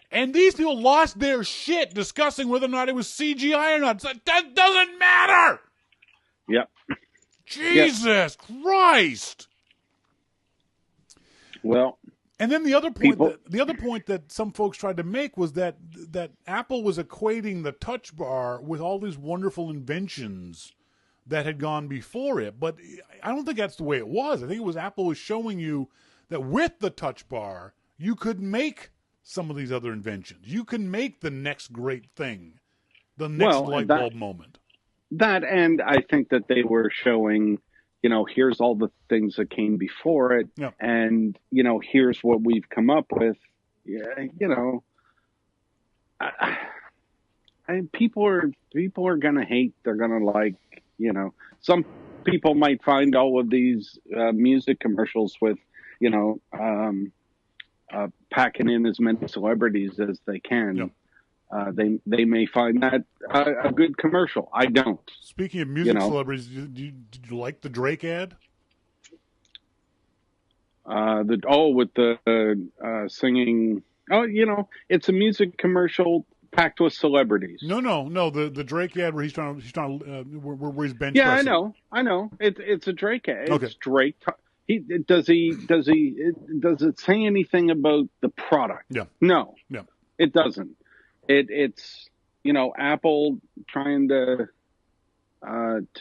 And these people lost their shit discussing whether or not it was CGI or not. That doesn't matter. Yep. Jesus Christ. Well, and then the other point that some folks tried to make was that Apple was equating the Touch Bar with all these wonderful inventions that had gone before it. But I don't think that's the way it was. I think it was Apple was showing you that with the Touch Bar, you could make some of these other inventions. You can make the next great thing, the next light bulb moment. That, and I think that they were showing, here's all the things that came before it, and, here's what we've come up with. Yeah, people are going to hate, they're going to like, some people might find all of these music commercials with, packing in as many celebrities as they can. Yep. They may find that a good commercial. I don't. Speaking of music celebrities, did you like the Drake ad? With the singing. Oh, it's a music commercial packed with celebrities. No. The Drake ad where he's trying where he's bench pressing. Yeah, I know. It's a Drake ad. Okay. It's Drake. Does it say anything about the product? Yeah. No. Yeah. It doesn't. It's Apple trying to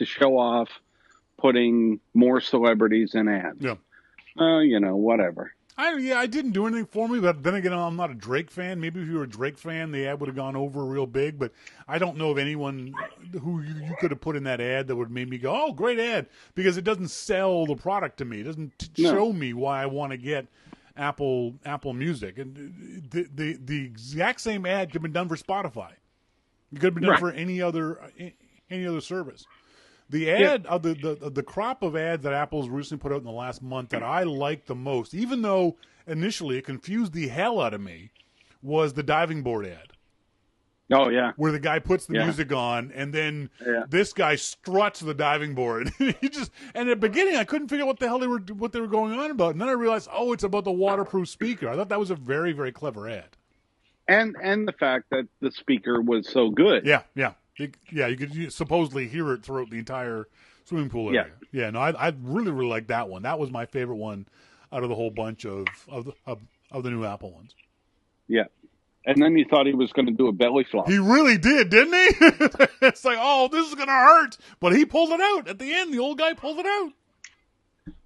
show off putting more celebrities in ads. Yeah. Whatever. I didn't do anything for me, but then again, I'm not a Drake fan. Maybe if you were a Drake fan, the ad would have gone over real big, but I don't know of anyone who you could have put in that ad that would have made me go, oh, great ad, because it doesn't sell the product to me. It doesn't show me why I want to get Apple Music. And the exact same ad could have been done for Spotify. It could have been done for any other service. The ad of the crop of ads that Apple's recently put out in the last month that I liked the most, even though initially it confused the hell out of me, was the diving board ad. Oh yeah, where the guy puts the music on and then this guy struts the diving board. And at the beginning I couldn't figure out what the hell they were going on about, and then I realized, oh, it's about the waterproof speaker. I thought that was a very, very clever ad. And the fact that the speaker was so good. Yeah. You could supposedly hear it throughout the entire swimming pool area. Yeah. No, I really, really like that one. That was my favorite one out of the whole bunch of the new Apple ones. Yeah. And then you thought he was going to do a belly flop. He really did, didn't he? It's like, oh, this is going to hurt. But he pulled it out. At the end, the old guy pulled it out.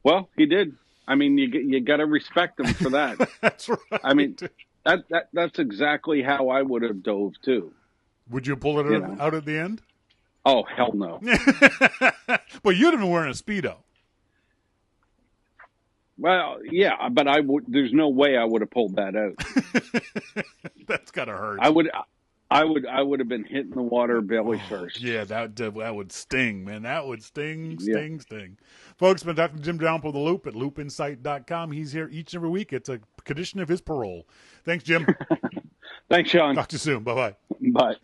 Well, he did. I mean, you got to respect him for that. That's right. I mean, that's exactly how I would have dove, too. Would you pull it out at the end? Oh, hell no. But you'd have been wearing a Speedo. Well, yeah, but there's no way I would have pulled that out. That's gotta hurt. I would have been hitting the water belly first. Yeah, that would sting, man. That would sting. Folks, been talking to Jim Dalrymple, The Loop at loopinsight.com. He's here each and every week. It's a condition of his parole. Thanks, Jim. Thanks, Sean. Talk to you soon. Bye-bye. Bye.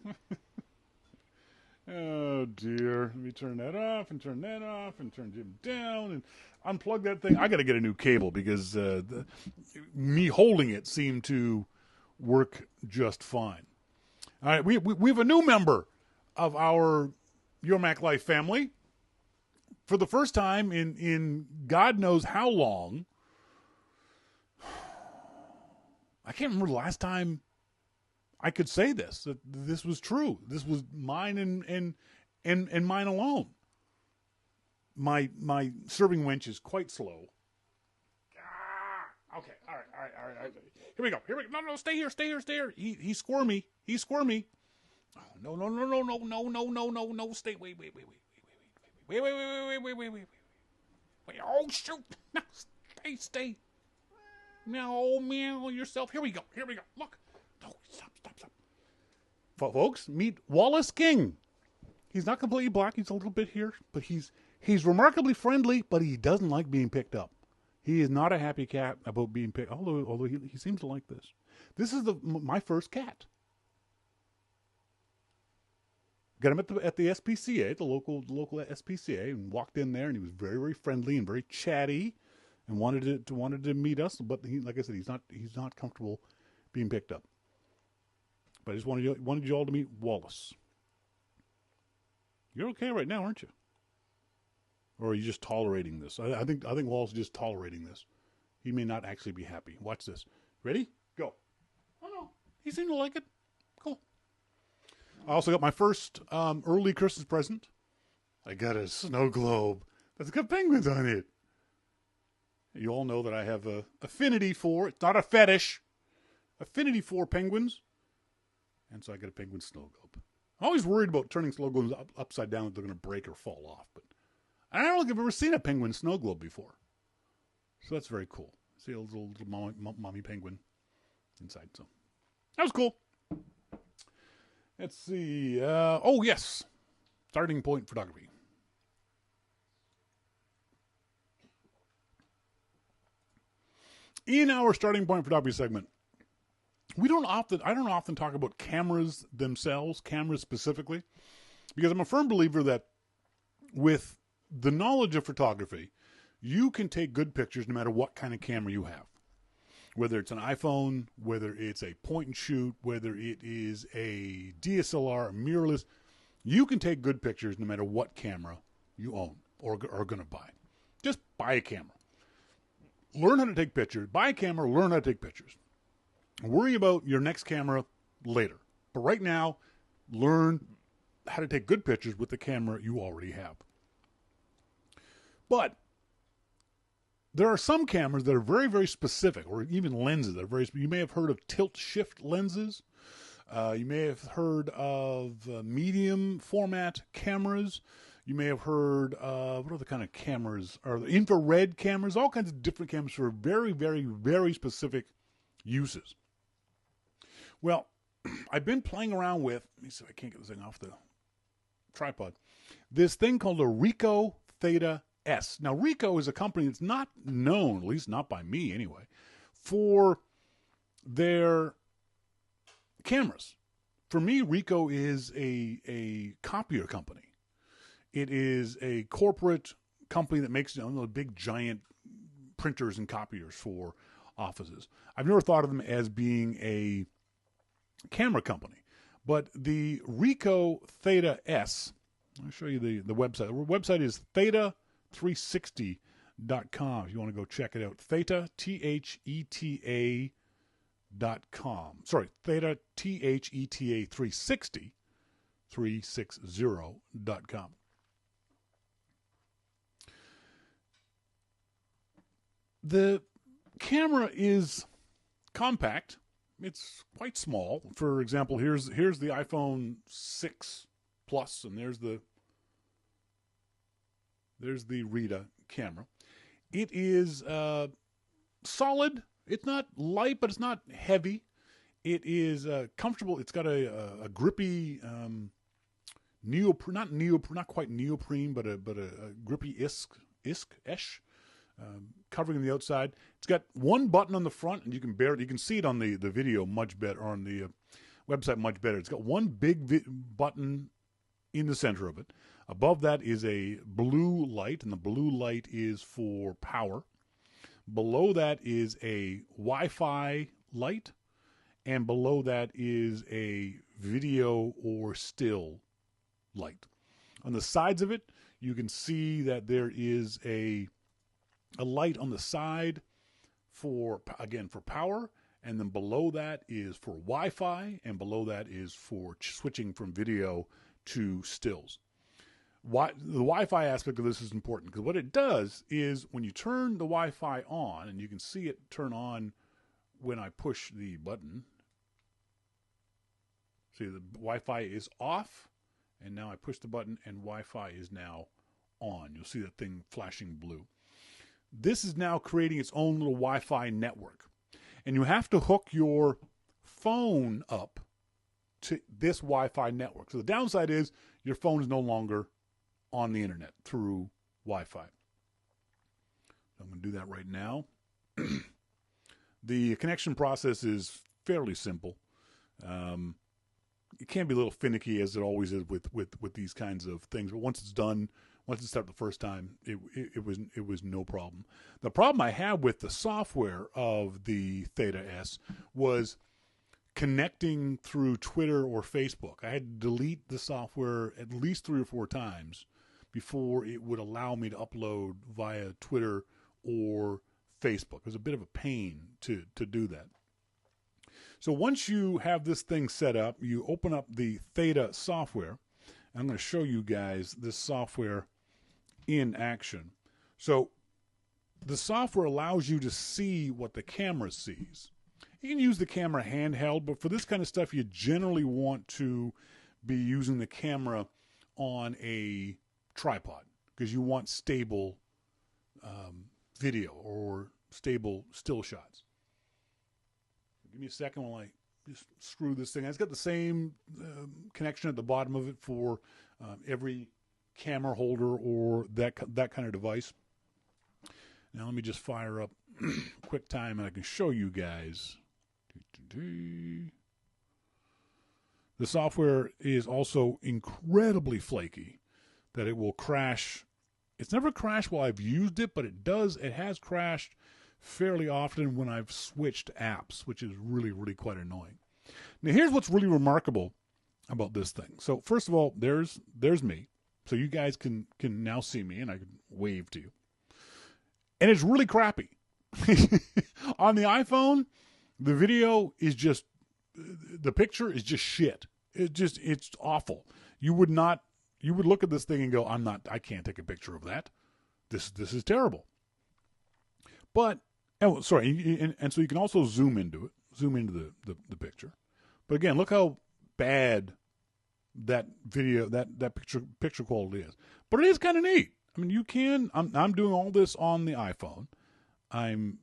Oh, dear. Let me turn that off and turn that off and turn Jim down and unplug that thing. I got to get a new cable because me holding it seemed to work just fine. All right, we have a new member of our Your Mac Life family. For the first time in God knows how long. I can't remember the last time I could say that this was true. This was mine and mine alone. My serving winch is quite slow. Okay, all right. Here we go. No, stay here. He's squirmy. Oh, no. Stay. Wait. Wait. Oh, shoot. No, stay. No, meow yourself. Here we go. Look. No, stop. Folks, meet Wallace King. He's not completely black. He's a little bit here, but he's remarkably friendly, but he doesn't like being picked up. He is not a happy cat about being picked, although he seems to like this. This is my first cat. got him at the SPCA, the local SPCA, and walked in there, and he was very, very friendly and very chatty, and wanted to meet us. But like I said, he's not comfortable being picked up. But I just wanted you all to meet Wallace. You're okay right now, aren't you? Or are you just tolerating this? I think Wallace is just tolerating this. He may not actually be happy. Watch this. Ready? Go. Oh no, he seemed to like it. Cool. I also got my first early Christmas present. I got a snow globe that's got penguins on it. You all know that I have a affinity for, it's not a fetish, affinity for penguins. And so I got a penguin snow globe. I'm always worried about turning snow globes upside down that they're going to break or fall off. But I don't think I've ever seen a penguin snow globe before. So that's very cool. See a little mommy penguin inside. So that was cool. Let's see. Oh, yes. Starting point photography. In our starting point photography segment, I don't often talk about cameras themselves, cameras specifically, because I'm a firm believer that with the knowledge of photography, you can take good pictures no matter what kind of camera you have. Whether it's an iPhone, whether it's a point and shoot, whether it is a DSLR, a mirrorless, you can take good pictures no matter what camera you own or are going to buy. Just buy a camera. Learn how to take pictures. Buy a camera, learn how to take pictures. Worry about your next camera later. But right now, learn how to take good pictures with the camera you already have. But there are some cameras that are very, very specific, or even lenses that are very. You may have heard of tilt-shift lenses. You may have heard of medium format cameras. You may have heard of, what other kind of cameras? Are the infrared cameras? All kinds of different cameras for very, very, very specific uses. Well, I've been playing around with, let me see if I can't get this thing off the tripod, this thing called a RICOH THETA S. Now, RICOH is a company that's not known, at least not by me anyway, for their cameras. For me, RICOH is a copier company. It is a corporate company that makes big giant printers and copiers for offices. I've never thought of them as being a camera company, but the RICOH THETA S, I'll show you the website. The website is THETA360.com if you want to go check it out. THETA, THETA.com. Sorry, THETA, THETA 360.com. The camera is compact. It's quite small. For example, here's the iPhone 6 Plus, and there's the RITA camera. It is solid. It's not light, but it's not heavy. It is comfortable. It's got a grippy not quite neoprene, but a grippy isk-esh. Covering the outside. It's got one button on the front, and you can see it on the video much better, or on the website much better. It's got one big button in the center of it. Above that is a blue light, and the blue light is for power. Below that is a Wi-Fi light, and below that is a video or still light. On the sides of it, you can see that there is a light on the side for power, and then below that is for Wi-Fi, and below that is for switching from video to stills. The Wi-Fi aspect of this is important because what it does is when you turn the Wi-Fi on, and you can see it turn on when I push the button. See, the Wi-Fi is off, and now I push the button, and Wi-Fi is now on. You'll see that thing flashing blue. This is now creating its own little Wi-Fi network. And you have to hook your phone up to this Wi-Fi network. So the downside is your phone is no longer on the internet through Wi-Fi. I'm going to do that right now. The connection process is fairly simple. it can be a little finicky, as it always is with these kinds of things. But once it's done, once it's set up the first time, it was no problem. The problem I had with the software of the THETA S was connecting through Twitter or Facebook. I had to delete the software at least 3 or 4 times before it would allow me to upload via Twitter or Facebook. It was a bit of a pain to do that. So once you have this thing set up, you open up the THETA software. I'm going to show you guys this software in action. So the software allows you to see what the camera sees. You can use the camera handheld, but for this kind of stuff, you generally want to be using the camera on a tripod because you want stable video or stable still shots. Give me a second while I just screw this thing. It's got the same connection at the bottom of it for every camera holder or that kind of device. Now let me just fire up QuickTime and I can show you guys. The software is also incredibly flaky that it will crash. It's never crashed while I've used it, but it has crashed fairly often when I've switched apps, which is really, really quite annoying. Now here's what's really remarkable about this thing. So first of all, there's me. So you guys can now see me and I can wave to you. And it's really crappy. On the iPhone, the video is just, the picture is just shit. It's awful. You would look at this thing and go, I can't take a picture of that. This is terrible. But, and so you can also zoom into the picture. But again, look how bad that video, that picture quality is. But it is kind of neat. I mean, I'm doing all this on the iPhone. I'm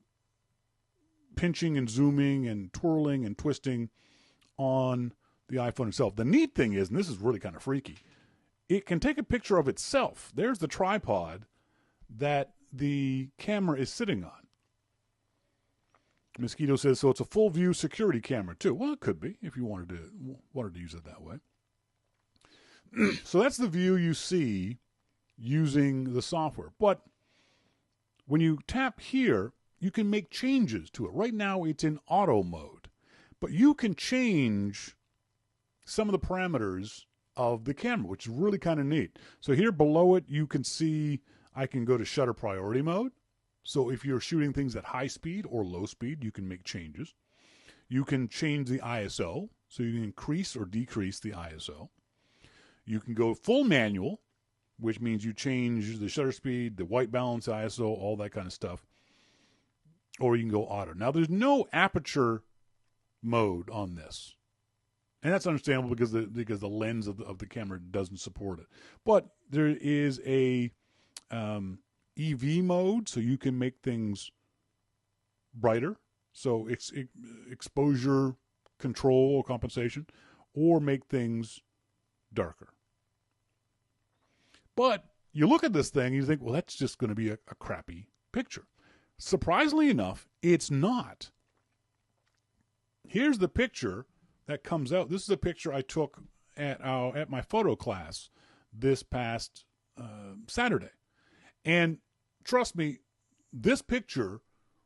pinching and zooming and twirling and twisting on the iPhone itself. The neat thing is, and this is really kind of freaky, it can take a picture of itself. There's the tripod that the camera is sitting on. Mosquito says, so it's a full view security camera too. Well, it could be if you wanted to use it that way. So that's the view you see using the software. But when you tap here, you can make changes to it. Right now it's in auto mode, but you can change some of the parameters of the camera, which is really kind of neat. So here below it, you can see I can go to shutter priority mode. So if you're shooting things at high speed or low speed, you can make changes. You can change the ISO, so you can increase or decrease the ISO. You can go full manual, which means you change the shutter speed, the white balance, ISO, all that kind of stuff. Or you can go auto. Now, there's no aperture mode on this. And that's understandable because the lens of the camera doesn't support it. But there is a EV mode, so you can make things brighter. So it's exposure control or compensation, or make things darker. But you look at this thing and you think, well, that's just going to be a crappy picture. Surprisingly enough, it's not. Here's the picture that comes out. This is a picture I took at my photo class this past Saturday. And trust me, this picture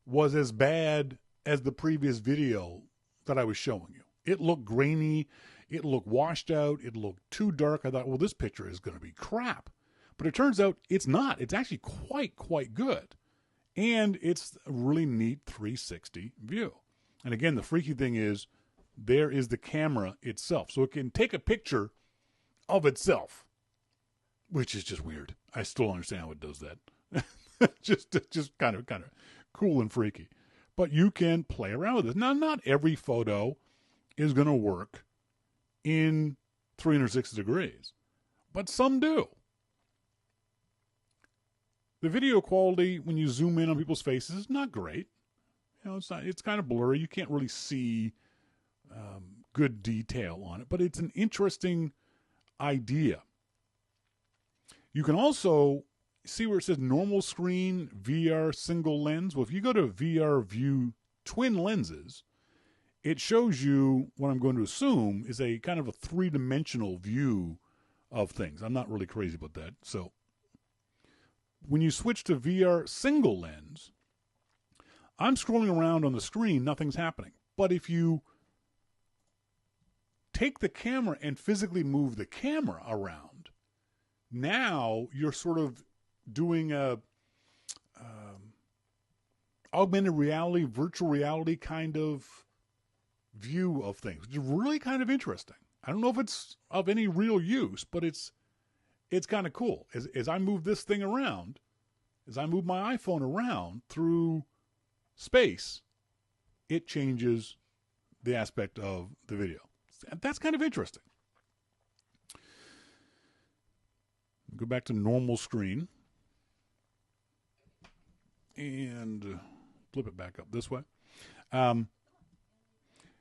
was as bad as the previous video that I was showing you. It looked grainy. It looked washed out. It looked too dark. I thought, well, this picture is going to be crap. But it turns out it's not. It's actually quite good. And it's a really neat 360 view. And again, the freaky thing is there is the camera itself. So it can take a picture of itself, which is just weird. I still don't understand how it does that. just kind of cool and freaky. But you can play around with it. Now, not every photo is going to work in 360 degrees, but some do. The video quality, when you zoom in on people's faces, is not great. You know, it's kind of blurry. You can't really see good detail on it, but it's an interesting idea. You can also see where it says normal screen, VR single lens. Well, if you go to VR view twin lenses, it shows you what I'm going to assume is a kind of a three-dimensional view of things. I'm not really crazy about that. So when you switch to VR single lens, I'm scrolling around on the screen, nothing's happening. But if you take the camera and physically move the camera around, now you're sort of doing a augmented reality, virtual reality kind of view of things, which is really kind of interesting. I don't know if it's of any real use, but it's kind of cool. As I move this thing around, as I move my iPhone around through space, it changes the aspect of the video. That's kind of interesting. Go back to normal screen and flip it back up this way.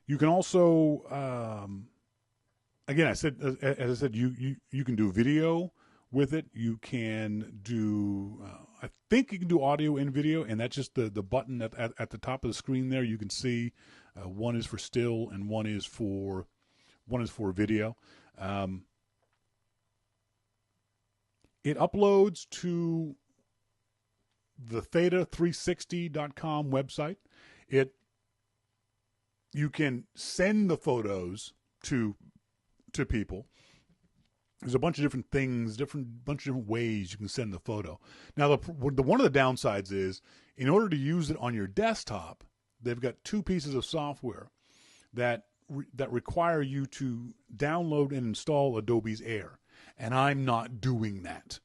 You can also, again, as I said, you can do video with it. You can do, I think you can do audio and video, and that's just the button at the top of the screen there. You can see one is for still and one is for video. It uploads to the THETA360.com website. You can send the photos to people. There's a bunch of different things, bunch of different ways you can send the photo. Now, one of the downsides is, in order to use it on your desktop, they've got two pieces of software that require you to download and install Adobe's Air, and I'm not doing that.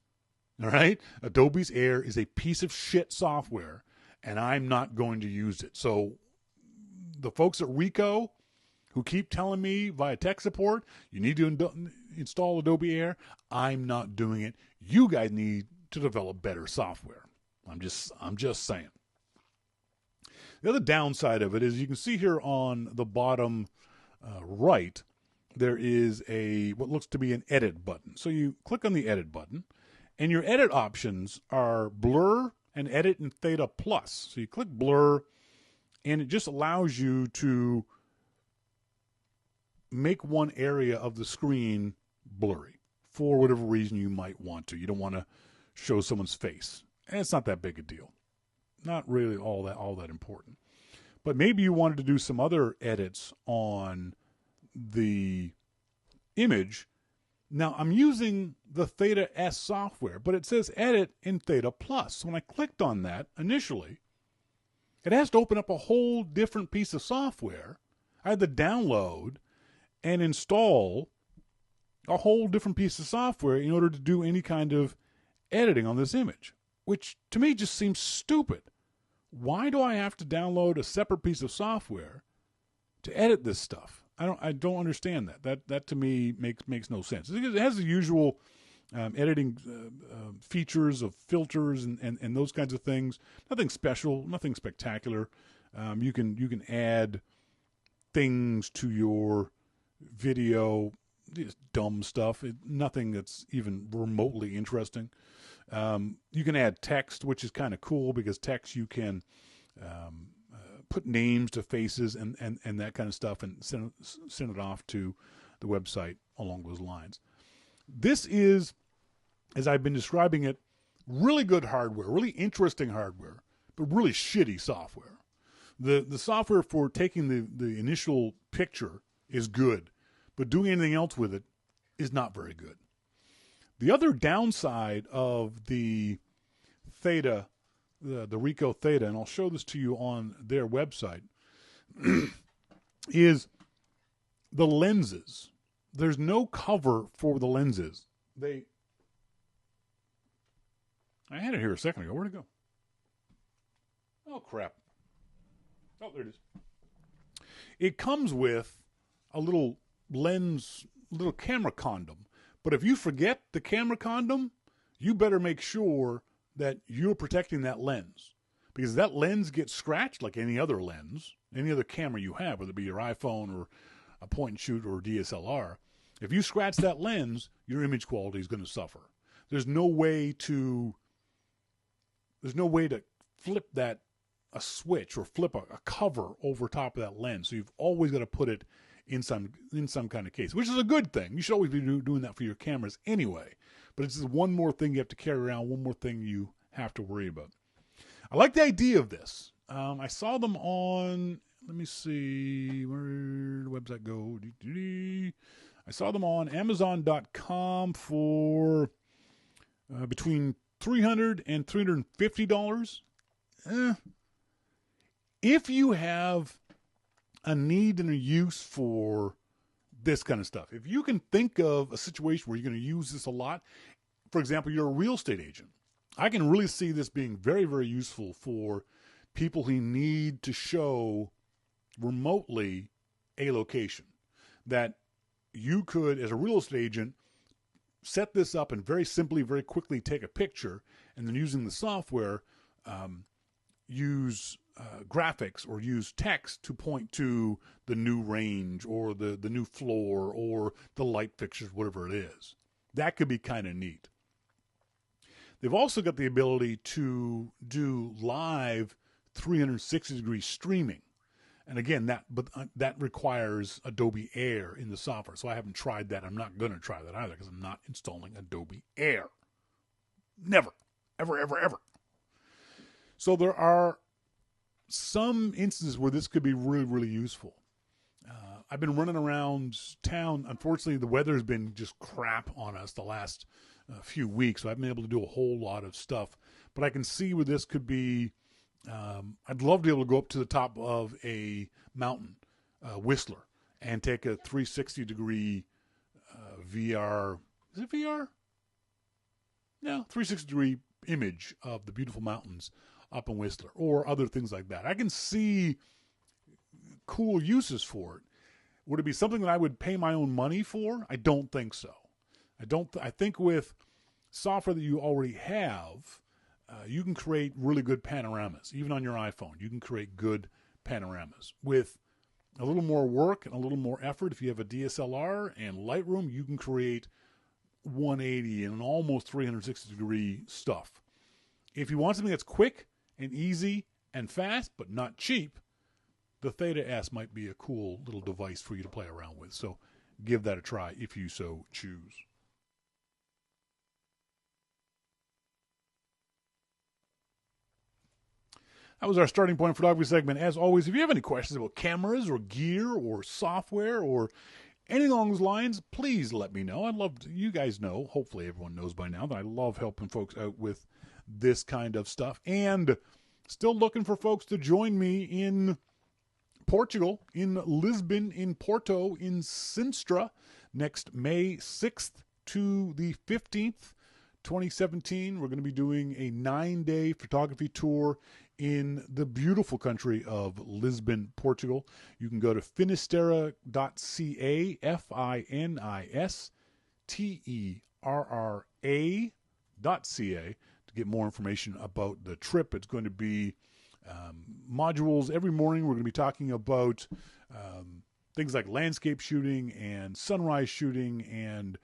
All right? Adobe's Air is a piece of shit software, and I'm not going to use it. So the folks at RICOH who keep telling me via tech support, you need to install Adobe Air, I'm not doing it. You guys need to develop better software. I'm just saying. The other downside of it is, you can see here on the bottom right, there is what looks to be an edit button. So you click on the edit button, and your edit options are blur and edit in THETA Plus. So you click blur, and it just allows you to make one area of the screen blurry for whatever reason you might want to. You don't want to show someone's face. And it's not that big a deal. Not really all that important. But maybe you wanted to do some other edits on the image. Now, I'm using the THETA S software, but it says edit in THETA Plus. So when I clicked on that initially, it has to open up a whole different piece of software. I had to download and install a whole different piece of software in order to do any kind of editing on this image, which to me just seems stupid. Why do I have to download a separate piece of software to edit this stuff? I don't understand that. That to me makes no sense. It has the usual editing features of filters and those kinds of things. Nothing special, nothing spectacular. You can add things to your video, just dumb stuff. Nothing that's even remotely interesting. You can add text, which is kind of cool, because text you can put names to faces and that kind of stuff, and send it off to the website along those lines. This is, as I've been describing it, really good hardware, really interesting hardware, but really shitty software. The software for taking the initial picture is good, but doing anything else with it is not very good. The other downside of the THETA, the RICOH THETA, and I'll show this to you on their website, is the lenses. There's no cover for the lenses. I had it here a second ago. Where'd it go? Oh, crap. Oh, there it is. It comes with a little camera condom. But if you forget the camera condom, you better make sure that you're protecting that lens. Because that lens gets scratched like any other lens, any other camera you have, whether it be your iPhone or a point and shoot or DSLR. If you scratch that lens, your image quality is going to suffer. There's no way to flip that a switch or flip a cover over top of that lens. So you've always got to put it in some kind of case, which is a good thing. You should always be doing that for your cameras anyway. But it's just one more thing you have to carry around, one more thing you have to worry about. I like the idea of this. I saw them on, let me see, where did the website go? I saw them on Amazon.com for between $300 and $350. If you have a need and a use for this kind of stuff, if you can think of a situation where you're going to use this a lot, for example, you're a real estate agent, I can really see this being very, very useful for people who need to show remotely a location. That you could, as a real estate agent, set this up and very simply, very quickly take a picture, and then using the software, use graphics or use text to point to the new range or the new floor or the light fixtures, whatever it is. That could be kind of neat. They've also got the ability to do live 360-degree streaming. And again, that requires Adobe Air in the software. So I haven't tried that. I'm not going to try that either because I'm not installing Adobe Air. Never. Ever, ever, ever. So there are some instances where this could be really, really useful. I've been running around town. Unfortunately, the weather has been just crap on us the last few weeks, so I haven't been able to do a whole lot of stuff. But I can see where this could be. I'd love to be able to go up to the top of a mountain, Whistler, and take a 360-degree VR. Is it VR? No, 360-degree image of the beautiful mountains up in Whistler, or other things like that. I can see cool uses for it. Would it be something that I would pay my own money for? I don't think so. I think with software that you already have, you can create really good panoramas. Even on your iPhone, you can create good panoramas. With a little more work and a little more effort, if you have a DSLR and Lightroom, you can create 180 and almost 360-degree stuff. If you want something that's quick and easy and fast, but not cheap, the THETA S might be a cool little device for you to play around with. So give that a try if you so choose. That was our starting point photography segment. As always, if you have any questions about cameras or gear or software or anything along those lines, please let me know. I'd love to, you guys know, hopefully everyone knows by now, that I love helping folks out with this kind of stuff. And still looking for folks to join me in Portugal, in Lisbon, in Porto, in Sintra, next May 6th to the 15th, 2017. We're going to be doing a 9-day photography tour in the beautiful country of Lisbon, Portugal. You can go to finisterra.ca, FINISTERRA.ca, to get more information about the trip. It's going to be modules every morning. We're going to be talking about things like landscape shooting and sunrise shooting and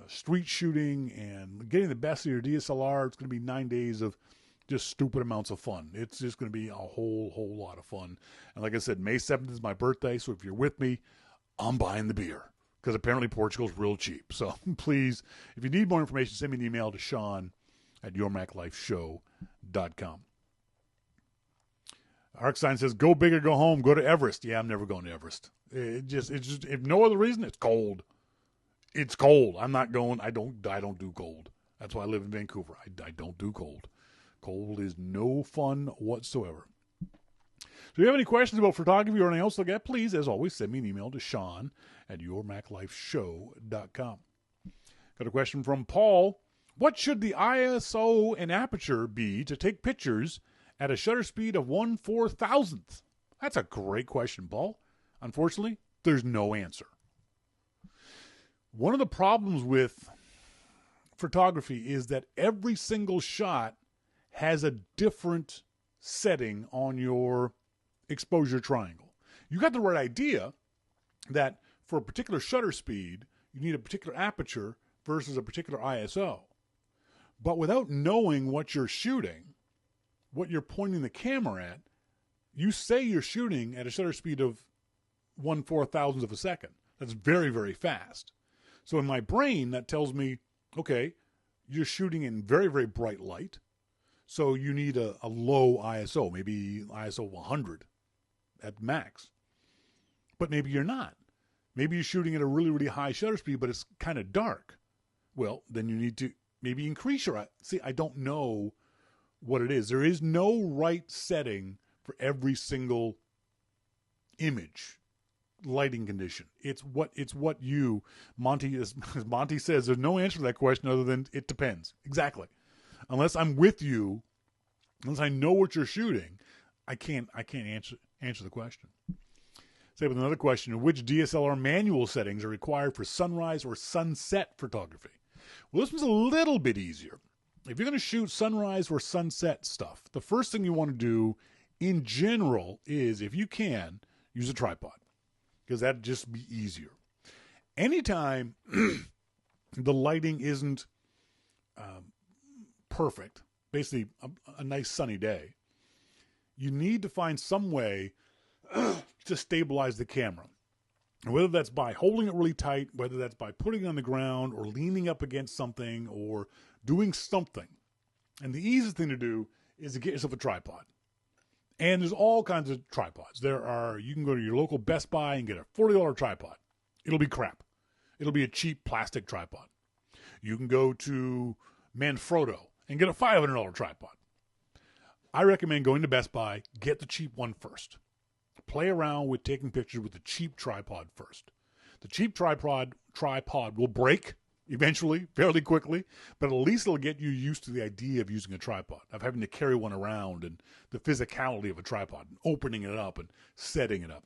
street shooting and getting the best of your DSLR. It's going to be 9 days of just stupid amounts of fun. It's just going to be a whole lot of fun. And like I said, May 7th is my birthday, so if you're with me, I'm buying the beer because apparently Portugal's real cheap. So please, if you need more information, send me an email to Sean@yourmaclifeshow.com. Arcsign says, go big or go home. Go to Everest. Yeah, I'm never going to Everest. It's just, if no other reason, it's cold. It's cold. I'm not going. I don't do cold. That's why I live in Vancouver. I don't do cold. Cold is no fun whatsoever. So if you have any questions about photography or anything else like that, please, as always, send me an email to Sean@yourmaclifeshow.com. Got a question from Paul. What should the ISO and aperture be to take pictures at a shutter speed of 1/4000th? That's a great question, Paul. Unfortunately, there's no answer. One of the problems with photography is that every single shot has a different setting on your exposure triangle. You got the right idea that for a particular shutter speed, you need a particular aperture versus a particular ISO. But without knowing what you're shooting, what you're pointing the camera at, you say you're shooting at a shutter speed of 1/4000th of a second. That's very, very fast. So in my brain, that tells me, okay, you're shooting in very, very bright light. So you need a low ISO, maybe ISO 100 at max. But maybe you're not. Maybe you're shooting at a really, really high shutter speed, but it's kind of dark. Well, then you need to maybe increase your... See, I don't know what it is. There is no right setting for every single image lighting condition. It's what you... Monty, as Monty says, there's no answer to that question other than it depends. Exactly. Unless I'm with you, unless I know what you're shooting, I can't answer the question. Say with another question, which DSLR manual settings are required for sunrise or sunset photography? Well, this one's a little bit easier. If you're going to shoot sunrise or sunset stuff, the first thing you want to do in general is, if you can, use a tripod, because that'd just be easier. Anytime the lighting isn't perfect, basically a nice sunny day, you need to find some way to stabilize the camera. And whether that's by holding it really tight, whether that's by putting it on the ground or leaning up against something or doing something. And the easiest thing to do is to get yourself a tripod. And there's all kinds of tripods. You can go to your local Best Buy and get a $40 tripod. It'll be crap. It'll be a cheap plastic tripod. You can go to Manfrotto and get a $500 tripod. I recommend going to Best Buy, get the cheap one first. Play around with taking pictures with the cheap tripod first. The cheap tripod will break eventually, fairly quickly, but at least it'll get you used to the idea of using a tripod, of having to carry one around, and the physicality of a tripod, and opening it up and setting it up.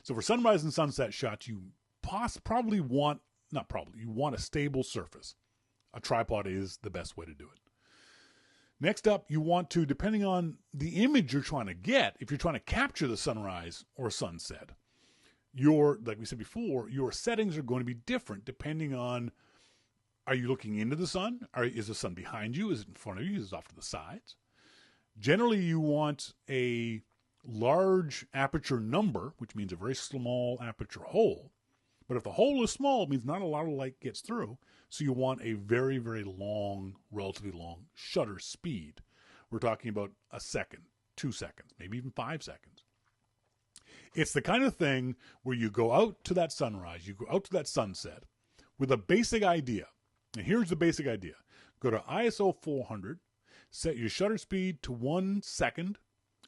So for sunrise and sunset shots, you you want a stable surface. A tripod is the best way to do it. Next up, you want to, depending on the image you're trying to get, if you're trying to capture the sunrise or sunset, like we said before, your settings are going to be different depending on, are you looking into the sun? Is the sun behind you? Is it in front of you? Is it off to the sides? Generally, you want a large aperture number, which means a very small aperture hole. But if the hole is small, it means not a lot of light gets through. So you want a very, very long, relatively long shutter speed. We're talking about a second, 2 seconds, maybe even 5 seconds. It's the kind of thing where you go out to that sunrise, you go out to that sunset with a basic idea. And here's the basic idea. Go to ISO 400, set your shutter speed to 1 second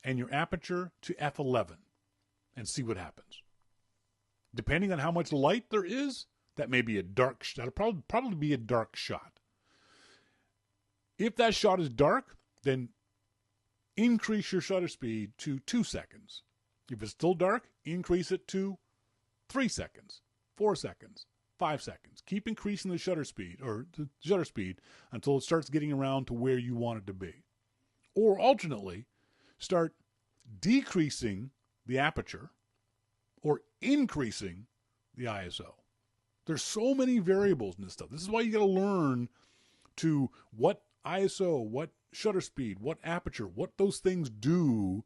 and your aperture to f11 and see what happens. Depending on how much light there is, that may be that'll probably be a dark shot. If that shot is dark, then increase your shutter speed to 2 seconds. If it's still dark, increase it to 3 seconds, 4 seconds, 5 seconds. Keep increasing the shutter speed until it starts getting around to where you want it to be. Or alternately, start decreasing the aperture or increasing the ISO. There's so many variables in this stuff. This is why you got to learn to what ISO, what shutter speed, what aperture, what those things do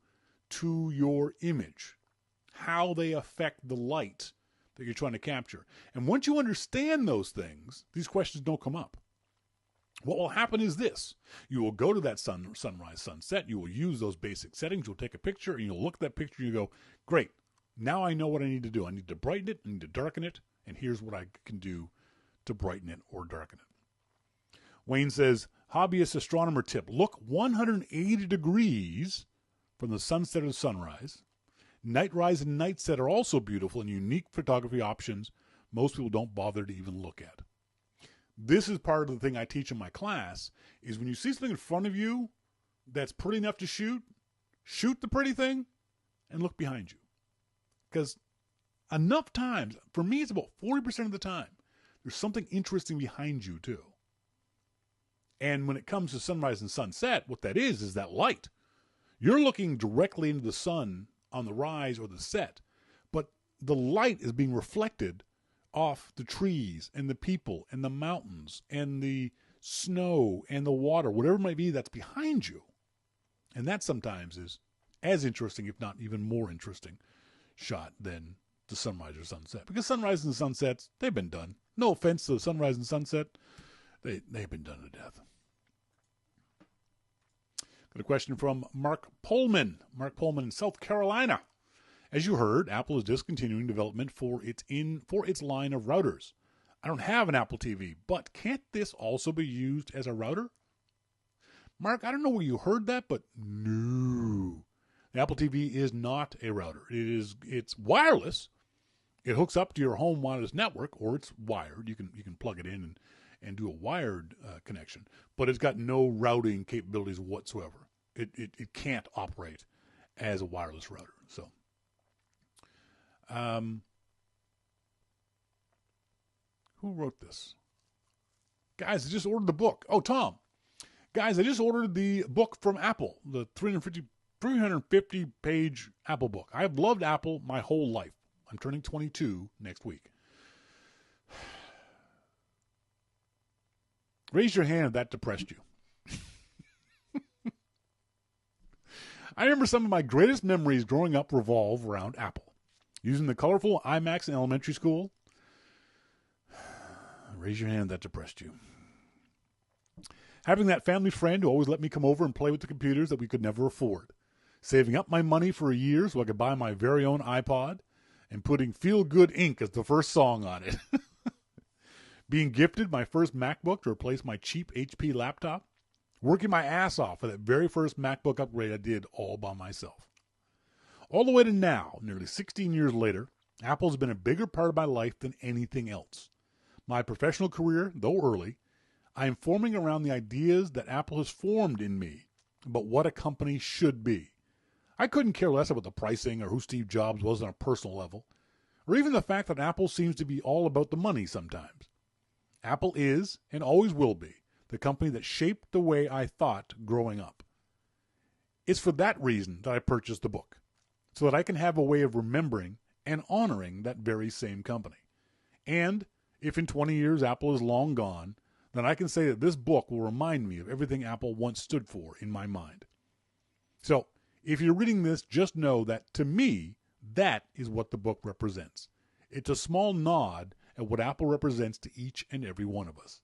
to your image, how they affect the light that you're trying to capture. And once you understand those things, these questions don't come up. What will happen is this. You will go to that sunrise, sunset. You will use those basic settings. You'll take a picture, and you'll look at that picture, and you go, great. Now I know what I need to do. I need to brighten it, I need to darken it, and here's what I can do to brighten it or darken it. Wayne says, hobbyist astronomer tip, look 180 degrees from the sunset or sunrise. Night rise and night set are also beautiful and unique photography options most people don't bother to even look at. This is part of the thing I teach in my class, is when you see something in front of you that's pretty enough to shoot the pretty thing and look behind you. Because enough times, for me it's about 40% of the time, there's something interesting behind you too. And when it comes to sunrise and sunset, what that is that light. You're looking directly into the sun on the rise or the set, but the light is being reflected off the trees and the people and the mountains and the snow and the water, whatever it might be that's behind you. And that sometimes is as interesting, if not even more interesting, shot than the sunrise or sunset. Because sunrise and sunsets, they've been done. No offense to the sunrise and sunset, they've been done to death. Got a question from Mark Pullman. Mark Pullman in South Carolina. As you heard, Apple is discontinuing development for its line of routers. I don't have an Apple TV, but can't this also be used as a router? Mark, I don't know where you heard that, but no. The Apple TV is not a router. It's wireless. It hooks up to your home wireless network, or it's wired. You can plug it in and do a wired connection, but it's got no routing capabilities whatsoever. It can't operate as a wireless router. So, who wrote this? Guys, I just ordered the book. Oh, Tom. Guys, I just ordered the book from Apple, the 350-page Apple book. I've loved Apple my whole life. I'm turning 22 next week. Raise your hand if that depressed you. I remember some of my greatest memories growing up revolve around Apple. Using the colorful iMacs in elementary school. Raise your hand if that depressed you. Having that family friend who always let me come over and play with the computers that we could never afford. Saving up my money for a year so I could buy my very own iPod. And putting Feel Good Inc. as the first song on it. Being gifted my first MacBook to replace my cheap HP laptop. Working my ass off for that very first MacBook upgrade I did all by myself. All the way to now, nearly 16 years later, Apple's been a bigger part of my life than anything else. My professional career, though early, I am forming around the ideas that Apple has formed in me about what a company should be. I couldn't care less about the pricing or who Steve Jobs was on a personal level, or even the fact that Apple seems to be all about the money sometimes. Apple is, and always will be, the company that shaped the way I thought growing up. It's for that reason that I purchased the book, so that I can have a way of remembering and honoring that very same company. And if in 20 years Apple is long gone, then I can say that this book will remind me of everything Apple once stood for in my mind. So, if you're reading this, just know that to me, that is what the book represents. It's a small nod at what Apple represents to each and every one of us.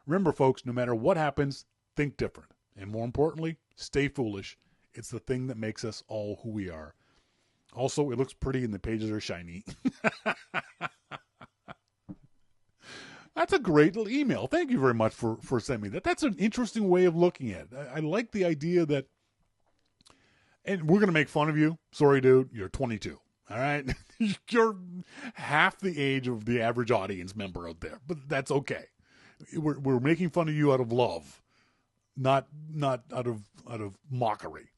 Remember, folks, no matter what happens, think different. And more importantly, stay foolish. It's the thing that makes us all who we are. Also, it looks pretty and the pages are shiny. That's a great little email. Thank you very much for sending me that. That's an interesting way of looking at it. I like the idea that, and we're going to make fun of you. Sorry, dude, you're 22. All right? You're half the age of the average audience member out there, but that's okay. We're making fun of you out of love, not out of mockery.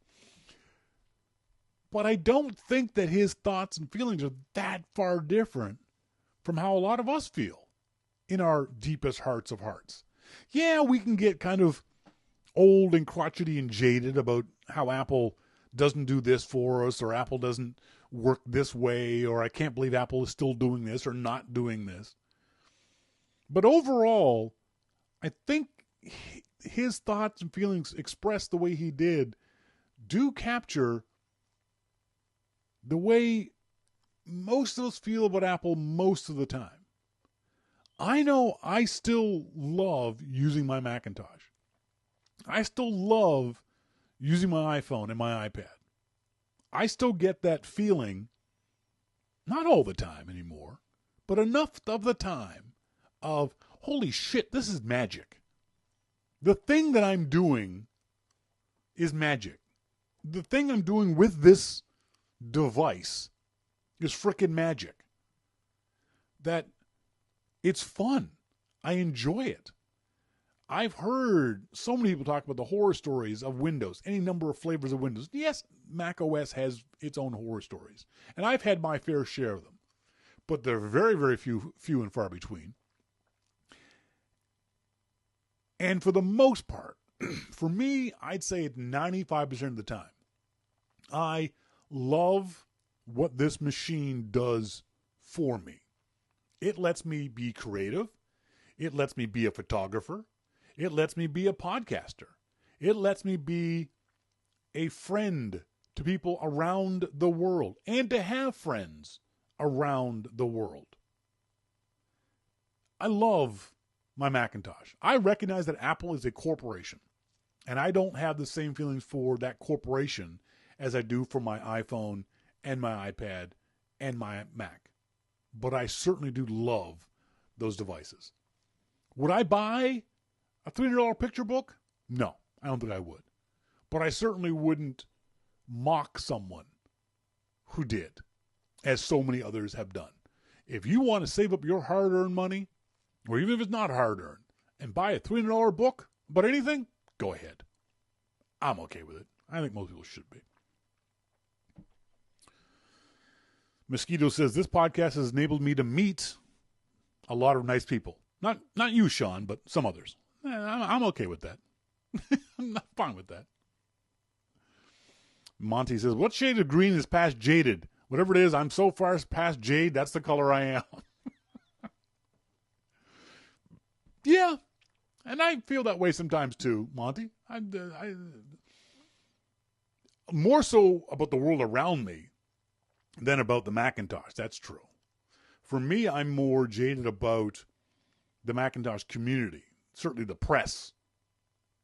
But I don't think that his thoughts and feelings are that far different from how a lot of us feel in our deepest hearts of hearts. Yeah, we can get kind of old and crotchety and jaded about how Apple doesn't do this for us, or Apple doesn't work this way, or I can't believe Apple is still doing this or not doing this. But overall, I think his thoughts and feelings expressed the way he did do capture the way most of us feel about Apple most of the time. I know I still love using my Macintosh. I still love using my iPhone and my iPad. I still get that feeling, not all the time anymore, but enough of the time of, holy shit, this is magic. The thing that I'm doing is magic. The thing I'm doing with this device is frickin' magic. That it's fun. I enjoy it. I've heard so many people talk about the horror stories of Windows, any number of flavors of Windows. Yes, Mac OS has its own horror stories, and I've had my fair share of them, but they're very, very few and far between. And for the most part, for me, I'd say it's 95% of the time, I love what this machine does for me. It lets me be creative. It lets me be a photographer. It lets me be a podcaster. It lets me be a friend to people around the world and to have friends around the world. I love my Macintosh. I recognize that Apple is a corporation, and I don't have the same feelings for that corporation as I do for my iPhone and my iPad and my Mac. But I certainly do love those devices. Would I buy a $300 picture book? No, I don't think I would. But I certainly wouldn't mock someone who did, as so many others have done. If you want to save up your hard-earned money, or even if it's not hard-earned, and buy a $300 book about anything, go ahead. I'm okay with it. I think most people should be. Mosquito says, this podcast has enabled me to meet a lot of nice people. Not you, Sean, but some others. I'm okay with that. I'm not fine with that. Monty says, what shade of green is past jaded? Whatever it is, I'm so far past jade, that's the color I am. Yeah, and I feel that way sometimes too, Monty. I more so about the world around me than about the Macintosh. That's true. For me, I'm more jaded about the Macintosh community, certainly the press,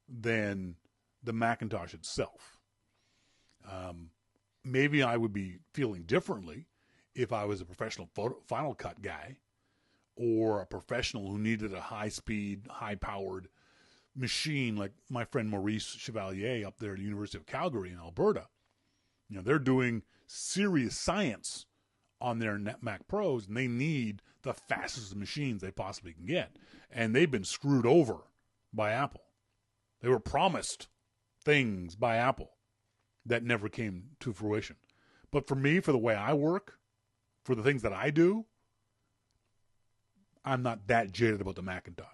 than the Macintosh itself. Maybe I would be feeling differently if I was a professional Final Cut guy, or a professional who needed a high-speed, high-powered machine like my friend Maurice Chevalier up there at the University of Calgary in Alberta. You know, they're doing serious science on their Mac Pros, and they need the fastest machines they possibly can get. And they've been screwed over by Apple. They were promised things by Apple that never came to fruition. But for me, for the way I work, for the things that I do, I'm not that jaded about the Macintosh.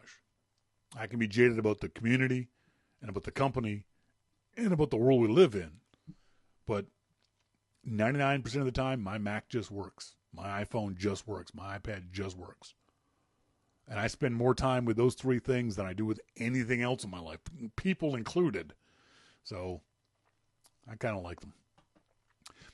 I can be jaded about the community and about the company and about the world we live in. But 99% of the time, my Mac just works. My iPhone just works. My iPad just works. And I spend more time with those three things than I do with anything else in my life, people included. So I kind of like them.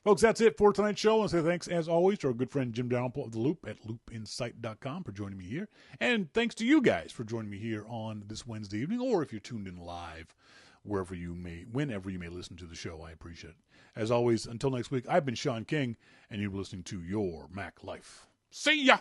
Folks, that's it for tonight's show. I say thanks, as always, to our good friend Jim Dalrymple of The Loop at loopinsight.com for joining me here. And thanks to you guys for joining me here on this Wednesday evening, or if you're tuned in live, whenever you may listen to the show. I appreciate it. As always, until next week, I've been Sean King, and you're listening to Your Mac Life. See ya!